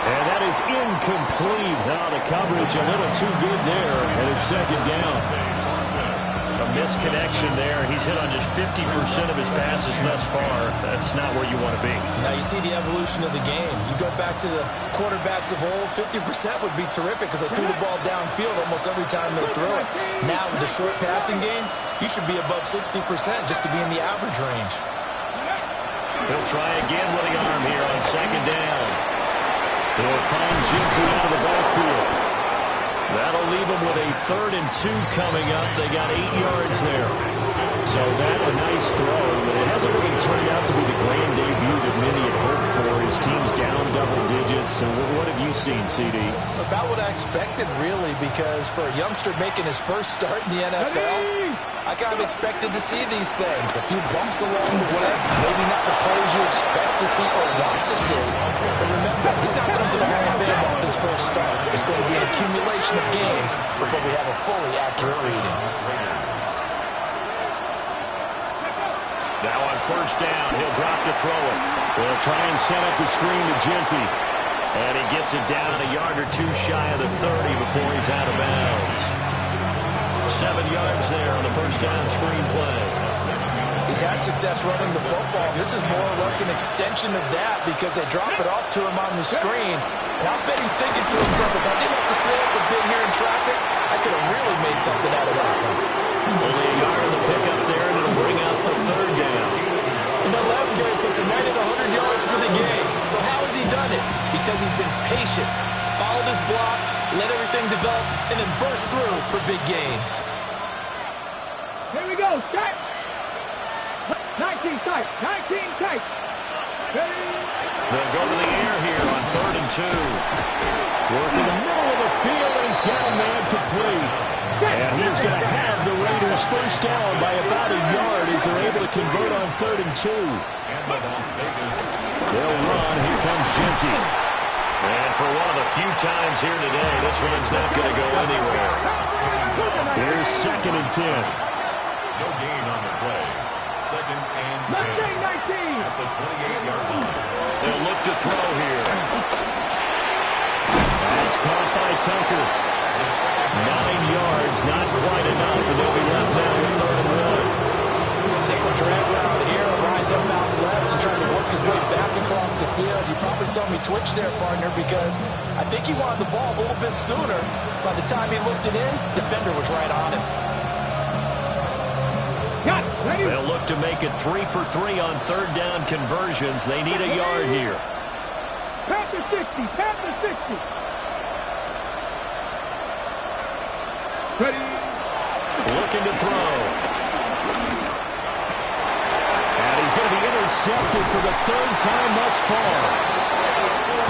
Speaker 2: And that is incomplete. Now the coverage a little too good there, and it's 2nd down. A misconnection there. He's hit on just 50% of his passes thus far. That's not where you want to be.
Speaker 5: Now you see the evolution of the game. You go back to the quarterbacks of old, 50% would be terrific because they threw the ball downfield almost every time they threw it. Now with the short passing game, you should be above 60% just to be in the average range.
Speaker 2: He'll try again with the arm here on 2nd down. He'll find Jinty out of the backfield. That'll leave them with a 3rd and 2 coming up. They got 8 yards there. So that a nice throw, but it hasn't really turned out to be the grand debut that many had hoped for. His team's down double digits. And what have you seen, CD?
Speaker 4: About what I expected, really, because for a youngster making his first start in the NFL, I kind of expected to see these things. A few bumps along the way, maybe not the plays you expect to see or want to see. But remember, he's not going to the Hall of Fame off his first start. It's going to be an accumulation of games before we have a fully accurate reading.
Speaker 2: Now on 1st down, he'll drop to throw it. They'll try and set up the screen to Jinty. And he gets it down a yard or two shy of the 30 before he's out of bounds. 7 yards there on the 1st down screen play.
Speaker 4: He's had success running the football. This is more or less an extension of that because they drop it off to him on the screen. And I'll bet he's thinking to himself, if I didn't have to slow up a bit here in traffic, I could have really made something out of that one.
Speaker 2: Only a yard in the pickup there, and it'll bring up a 3rd down.
Speaker 5: And that last carry puts him right at 100 yards for the game. So how has he done it? Because he's been patient, followed his blocks, let everything develop, and then burst through for big gains.
Speaker 3: Here we go. Start. 19 tight. 19 tight.
Speaker 2: They'll go to the air here on 3rd and 2. Working the middle of the field, and he's got a man complete. And he's going to have the Raiders first down by about a yard as they're able to convert on 3rd and 2. They'll run. Here comes Jinty. And for one of the few times here today, this one's not going to go anywhere. Here's 2nd and 10.
Speaker 6: No gain on the play. 2nd and 10. At the 28-yard line.
Speaker 2: They'll look to throw here. That's caught by Tucker. 9 yards, not quite enough, and they'll be left now with 3rd and 1.
Speaker 4: Single drag route here, lined up out left and trying to work his way back across the field. You probably saw me twitch there, partner, because I think he wanted the ball a little bit sooner. By the time he looked it in, the defender was right on him.
Speaker 2: They'll look to make it 3 for 3 on 3rd down conversions. They need a yard here.
Speaker 3: Pat the 60, pat the 60. Ready.
Speaker 2: Looking to throw. And he's going to be intercepted for the 3rd time thus far.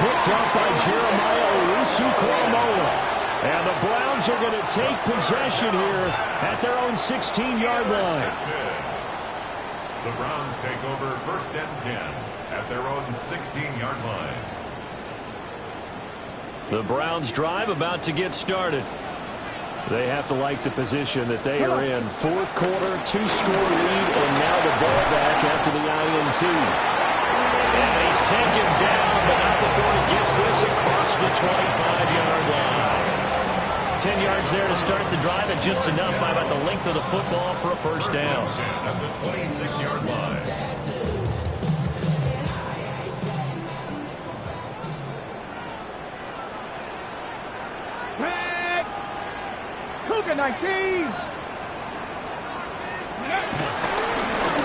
Speaker 2: Picked up by Jeremiah Owusu-Koromoa. And the Browns are going to take possession here at their own 16-yard line.
Speaker 6: The Browns take over 1st and 10 at their own 16-yard line.
Speaker 2: The Browns drive about to get started. They have to like the position that they are in. 4th quarter, 2-score lead, and now the ball back after the INT. And he's taken down, but not before he gets this across the 25-yard line. 10 yards there to start the drive, and just enough by about the length of the football for a 1st down.
Speaker 6: At the 26-yard line.
Speaker 3: Cougar 19.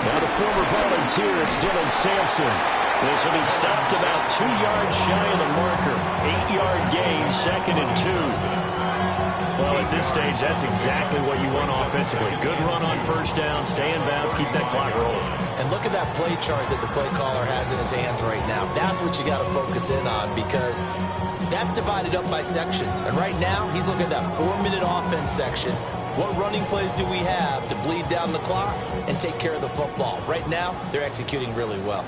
Speaker 2: Now the former Volunteer, it's Dylan Sampson. This will be stopped about 2 yards shy of the marker. 8-yard gain, 2nd and 2. Well, at this stage, that's exactly what you want offensively. Good run on 1st down, stay in bounds, keep that clock rolling.
Speaker 5: And look at that play chart that the play caller has in his hands right now. That's what you got to focus in on, because that's divided up by sections. And right now, he's looking at that 4-minute offense section. What running plays do we have to bleed down the clock and take care of the football? Right now, they're executing really well.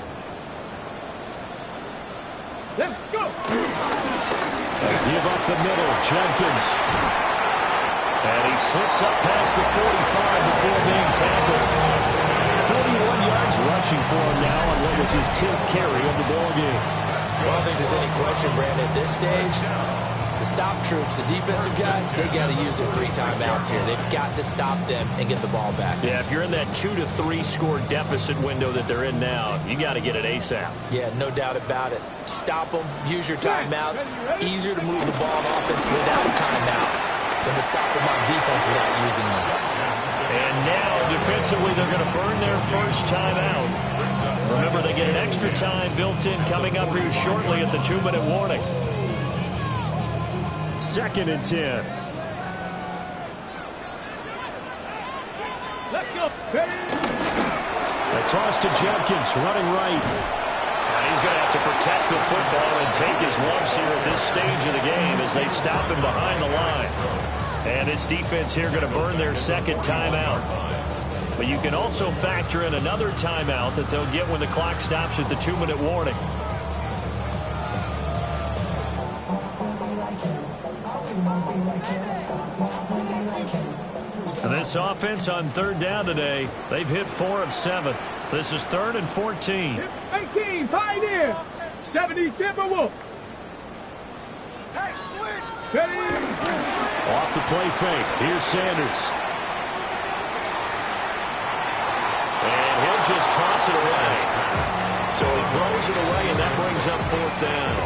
Speaker 3: Let's go.
Speaker 2: Give up the middle, Jenkins. And he slips up past the 45 before being tackled. 41 yards rushing for him now on what was his 10th carry of the ball game.
Speaker 5: I don't think there's any question, Brandon, at this stage, the stop troops, the defensive guys, they got to use their 3 timeouts here. They've got to stop them and get the ball back.
Speaker 2: Yeah, if you're in that 2 to 3 score deficit window that they're in now, you got to get it ASAP.
Speaker 5: Yeah, no doubt about it. Stop them, use your timeouts. Easier to move the ball on offense without timeouts than to stop them on defense without using them.
Speaker 2: And now, defensively, they're going to burn their 1st timeout. Remember, they get an extra time built in coming up here shortly at the 2-minute warning. 2nd and 10.
Speaker 3: Let's go. Ready.
Speaker 2: A toss to Jenkins, running right. And he's going to have to protect the football and take his lumps here at this stage of the game as they stop him behind the line. And this defense here going to burn their 2nd timeout. But you can also factor in another timeout that they'll get when the clock stops at the 2-minute warning. And this offense on 3rd down today, they've hit 4 of 7. This is 3rd and 14.
Speaker 3: 18, Pioneer. 70, Timberwolf. Ready.
Speaker 2: Off the play fake. Here's Sanders. And he'll just toss it away. So he throws it away, and that brings up 4th down.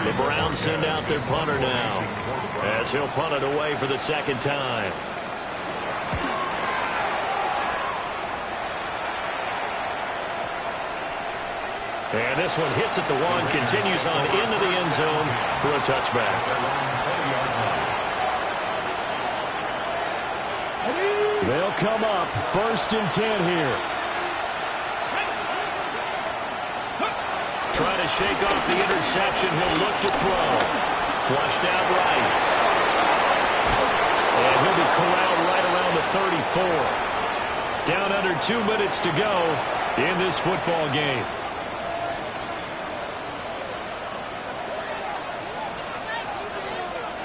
Speaker 2: The Browns send out their punter now, as he'll punt it away for the 2nd time. And this one hits at the 1, continues on into the end zone for a touchback. They'll come up 1st and 10 here. Trying to shake off the interception. He'll look to throw. Flushed out right. And he'll be corralled right around the 34. Down under 2 minutes to go in this football game.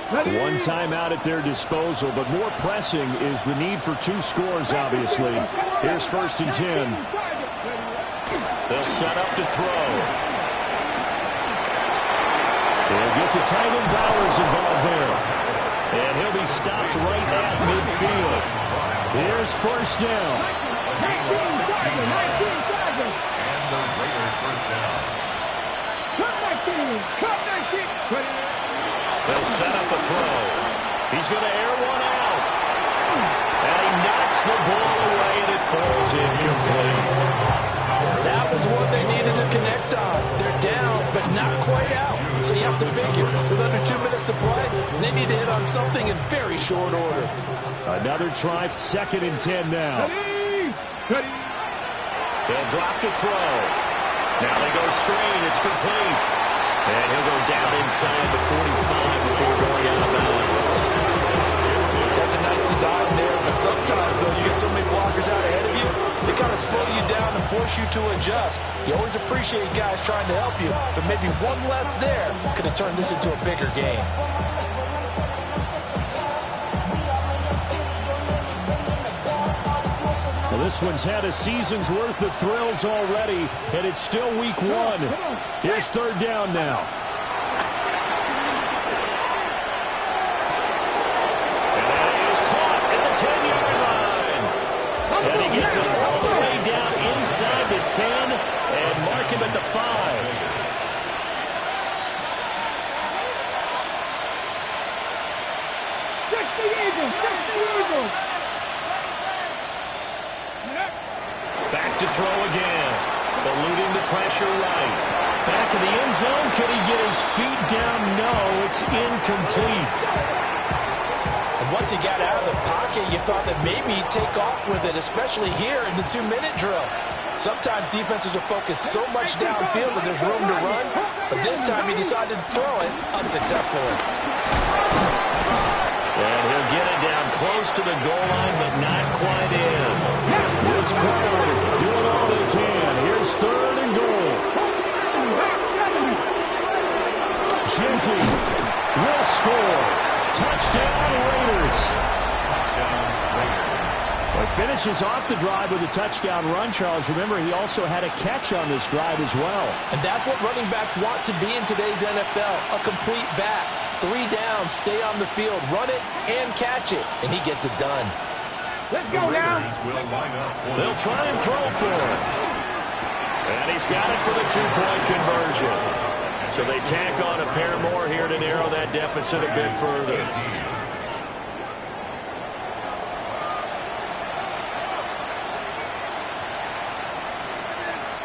Speaker 2: One timeout at their disposal, but more pressing is the need for 2 scores, obviously. Here's 1st and 10.
Speaker 7: They'll set up to throw.
Speaker 2: They'll get the tight end Bowers involved there. And he'll be stopped right at midfield. Here's 1st down.
Speaker 6: And the Raiders first down.
Speaker 7: They'll set up a throw. He's going to air one out. And he knocks the ball away, and it falls incomplete.
Speaker 4: That was what they needed to connect on. They're down, but not quite out. So you have to figure, with under 2 minutes to play, they need to hit on something in very short order.
Speaker 2: Another try, 2nd and 10 now.
Speaker 7: They'll drop to throw. Now they go screen. It's complete. And he'll go down inside the 45 before going out of bounds.
Speaker 4: That's a nice design there, but sometimes, though, you get so many blockers out ahead of you, they kind of slow you down and force you to adjust. You always appreciate guys trying to help you, but maybe one less there could have turned this into a bigger game.
Speaker 2: Well, this one's had a season's worth of thrills already, and it's still week 1. Here's 3rd down now.
Speaker 7: And he gets it all the way down inside the 10 and mark him at the 5. Back to throw again. Eluding the pressure right. Back in the end zone. Could he get his feet down? No, it's incomplete.
Speaker 4: And once he got out of the pocket, you thought that maybe he'd take off with it, especially here in the 2-minute drill. Sometimes defenses are focused so much downfield that there's room to run, but this time he decided to throw it unsuccessfully.
Speaker 7: And he'll get it down close to the goal line, but not quite in.
Speaker 2: This crowd doing all they can. Here's 3rd and goal. Genty will score. Touchdown, Raiders. Well, finishes off the drive with a touchdown run, Charles. Remember, he also had a catch on this drive as well.
Speaker 4: And that's what running backs want to be in today's NFL, a complete back. 3 downs, stay on the field, run it, and catch it. And he gets it done.
Speaker 3: Let's go now.
Speaker 7: They'll try and throw for it. And he's got it for the 2-point conversion. So they tack on a pair more here to narrow that deficit a bit further.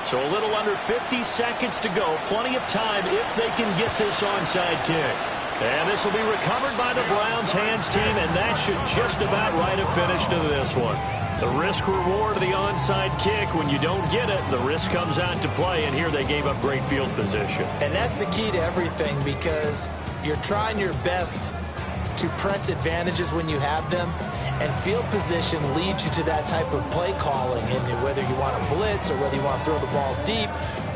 Speaker 7: So a little under 50 seconds to go. Plenty of time if they can get this onside kick. And this will be recovered by the Browns hands team, and that should just about write a finish to this one. The risk-reward of the onside kick, when you don't get it, the risk comes out to play, and here they gave up great field position.
Speaker 5: And that's the key to everything, because you're trying your best to press advantages when you have them, and field position leads you to that type of play calling, and whether you want to blitz or whether you want to throw the ball deep,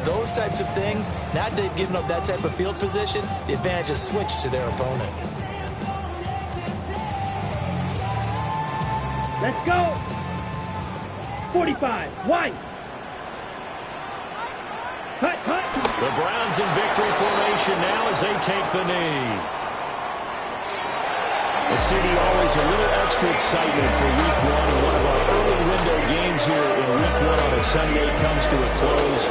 Speaker 5: those types of things, now that they've given up that type of field position, the advantage is switched to their opponent.
Speaker 3: Let's go. 45. White. Cut, cut.
Speaker 7: The Browns in victory formation now as they take the knee.
Speaker 2: The city always a little extra excitement for week 1, and one of our early window games here in week 1 on a Sunday comes to a close.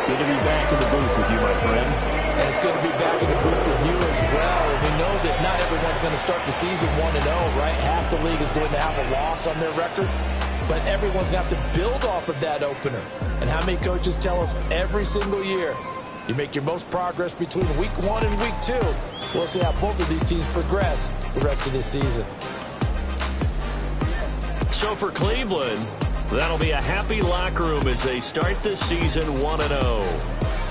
Speaker 2: Good to be back in the booth with you, my friend.
Speaker 4: And it's good to be back in the booth with you as well. We know that not everyone's going to start the season 1-0, right? Half the league is going to have a loss on their record. But everyone's got to build off of that opener. And how many coaches tell us every single year, you make your most progress between week 1 and week 2. We'll see how both of these teams progress the rest of this season.
Speaker 7: So for Cleveland, that'll be a happy locker room as they start this season 1-0.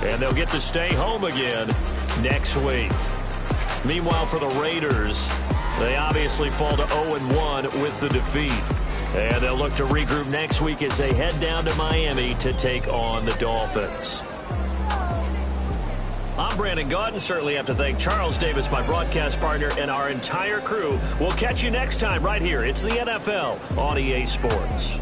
Speaker 7: And they'll get to stay home again next week. Meanwhile, for the Raiders, they obviously fall to 0-1 with the defeat. And they'll look to regroup next week as they head down to Miami to take on the Dolphins. I'm Brandon Gaudin. Certainly have to thank Charles Davis, my broadcast partner, and our entire crew. We'll catch you next time right here. It's the NFL on EA Sports.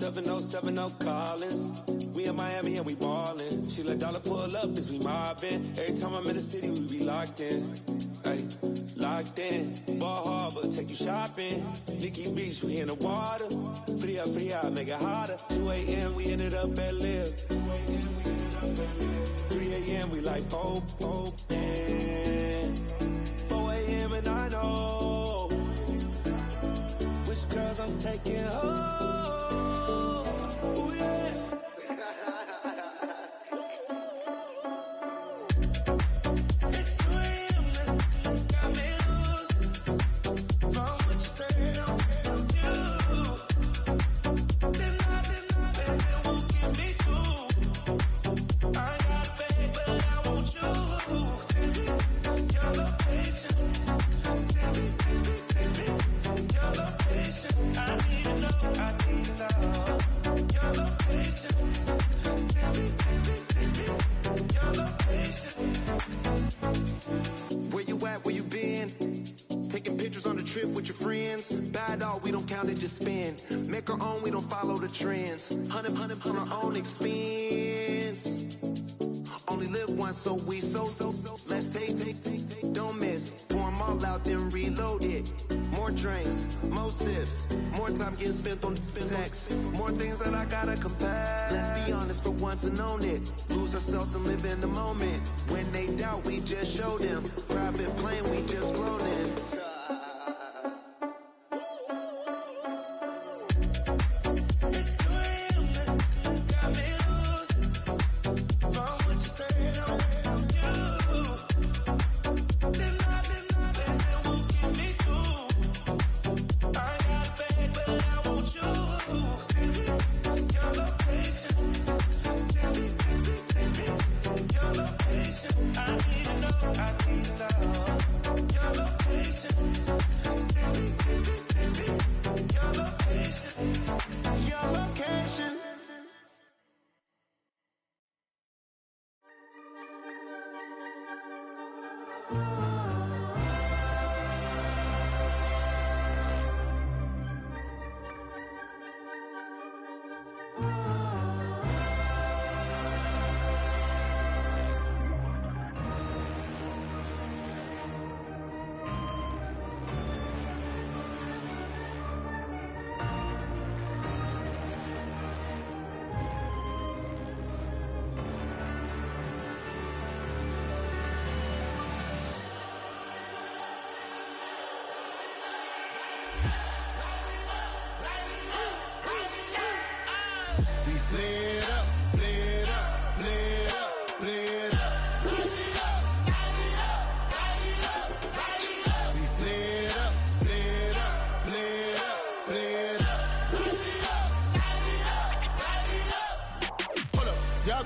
Speaker 9: 7070 Collins. We in Miami and we ballin'. She let dollar pull up cause we mobbin'. Every time I'm in the city, we be locked in. Ay, locked in. Ball Harbor, take you shopping. Nikki Beach, we in the water. Free up, make it hotter. 2 a.m., we ended up at Live. 3 a.m., we like Pope. And 4 a.m. and I know which girls I'm taking home. Ooh, yeah.
Speaker 10: Just spend, make our own, we don't follow the trends. 100 on our own expense. Only live once, so let's take, don't miss. Pour 'em all out, then reload it. More drinks, more sips, more time getting spent on text. More things that I gotta confess. Let's be honest for once and own it. Lose ourselves and live in the moment. When they doubt, we just show them. Private plane, we just floating.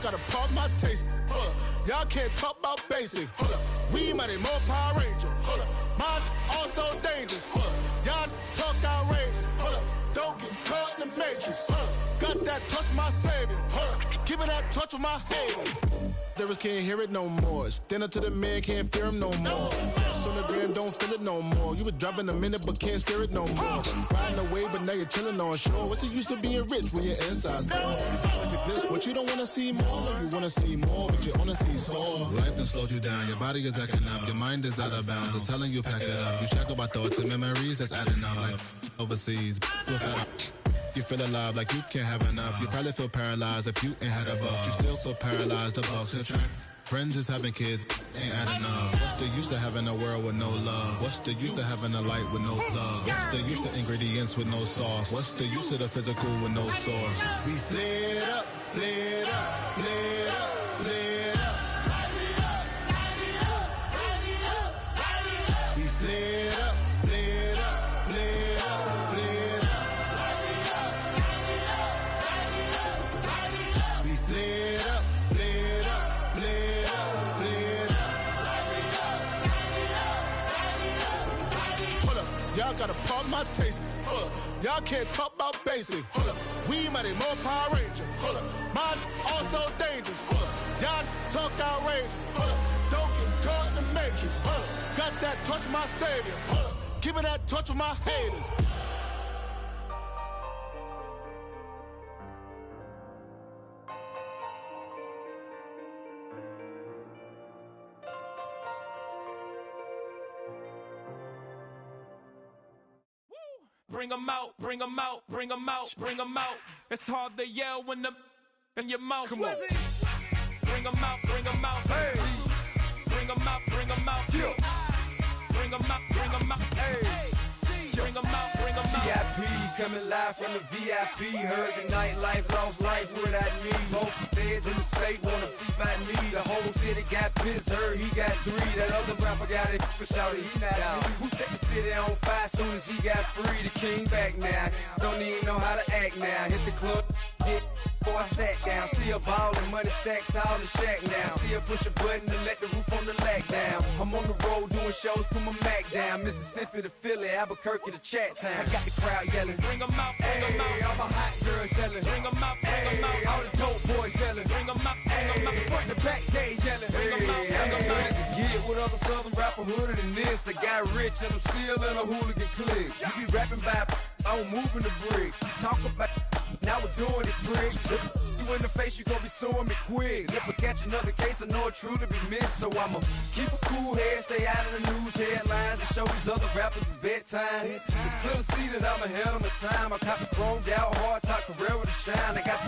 Speaker 11: Gotta pump my taste. Y'all can't talk about basic. We mighty more Power Ranger. Mine also dangerous. Y'all talk outrageous. Don't get caught in the matrix. Got that touch of my savior. Keeping that touch of my haters. Lyrics can't hear it no more. Stand up to the man, can't fear him no more. On the gram, don't feel it no more. You were driving a minute, but can't steer it no more. Riding away, but now you're chilling on shore. What's the use of being rich when your inside's poor? Is it this, what you don't want to see more? You want to see more, but you only see soul. Life done slowed you down, your body is acting up. Your mind is out of bounds, it's telling you pack it up. You shackle by thoughts and memories that's adding up. Like overseas, you feel alive like you can't have enough. You probably feel paralyzed if you ain't had a buck. You still feel paralyzed, the bucks attract. Friends is having kids, ain't adding up. What's the use of having a world with no love? What's the use of having a light with no plug? What's the use of ingredients with no sauce? What's the use of the physical with no source? We lit up, lit up, lit up, lit up. We lit up, lit up, lit up, lit up. We lit up. Y'all gotta pump my taste. Y'all can't talk about basic. We mighty more Power Ranger. Mine also dangerous. Y'all talk outrageous. Don't get caught in the matrix. Got that touch of my savior. Keeping that touch of my haters.
Speaker 1: bring them out, bring them out, bring them out, bring them out. It's hard to yell when the in your mouth. Come on. Bring them out, bring them out. Hey. Bring them out, bring them out. Yeah. Bring them out, bring them out. Hey. Bring them out, bring them out.
Speaker 12: VIP coming live from the VIP. Heard the nightlife, lost life without me. Both feds in the state wanna see by me. The whole city got pissed, heard he got 3. That other rapper got it, but shouted he not out. Who set the city on fire soon as he got free? The king back now, don't even know how to act now. Hit the club, hit before I sat down. Still ballin', money stacked tall in shack now. Still push a button to let the roof on the lag down. I'm on the road doing shows, put my Mac down. Mississippi to Philly, Albuquerque to Chat Town. I got the crowd yelling,
Speaker 1: bring them out, bring them out.
Speaker 12: All my hot girls yelling,
Speaker 1: bring them out, bring them out.
Speaker 12: All the dope boys yelling,
Speaker 1: bring them out, bring them out.
Speaker 12: Front to back day yelling,
Speaker 1: bring them out, bring them out.
Speaker 12: Get with other southern rapper hooded than this. I got rich and I'm still in a hooligan clique. You be rapping by, I'm moving the bricks. Talk about, now we're doing it, pricks. You in the face, you gon' be suing me quick. If I catch another case, I know it truly be missed. So I'ma keep a cool head, stay out of the news headlines, and show these other rappers it's bedtime. It's clear to see that I'm ahead of my time. I cop the chromed out, hard top Carrera to shine. I got some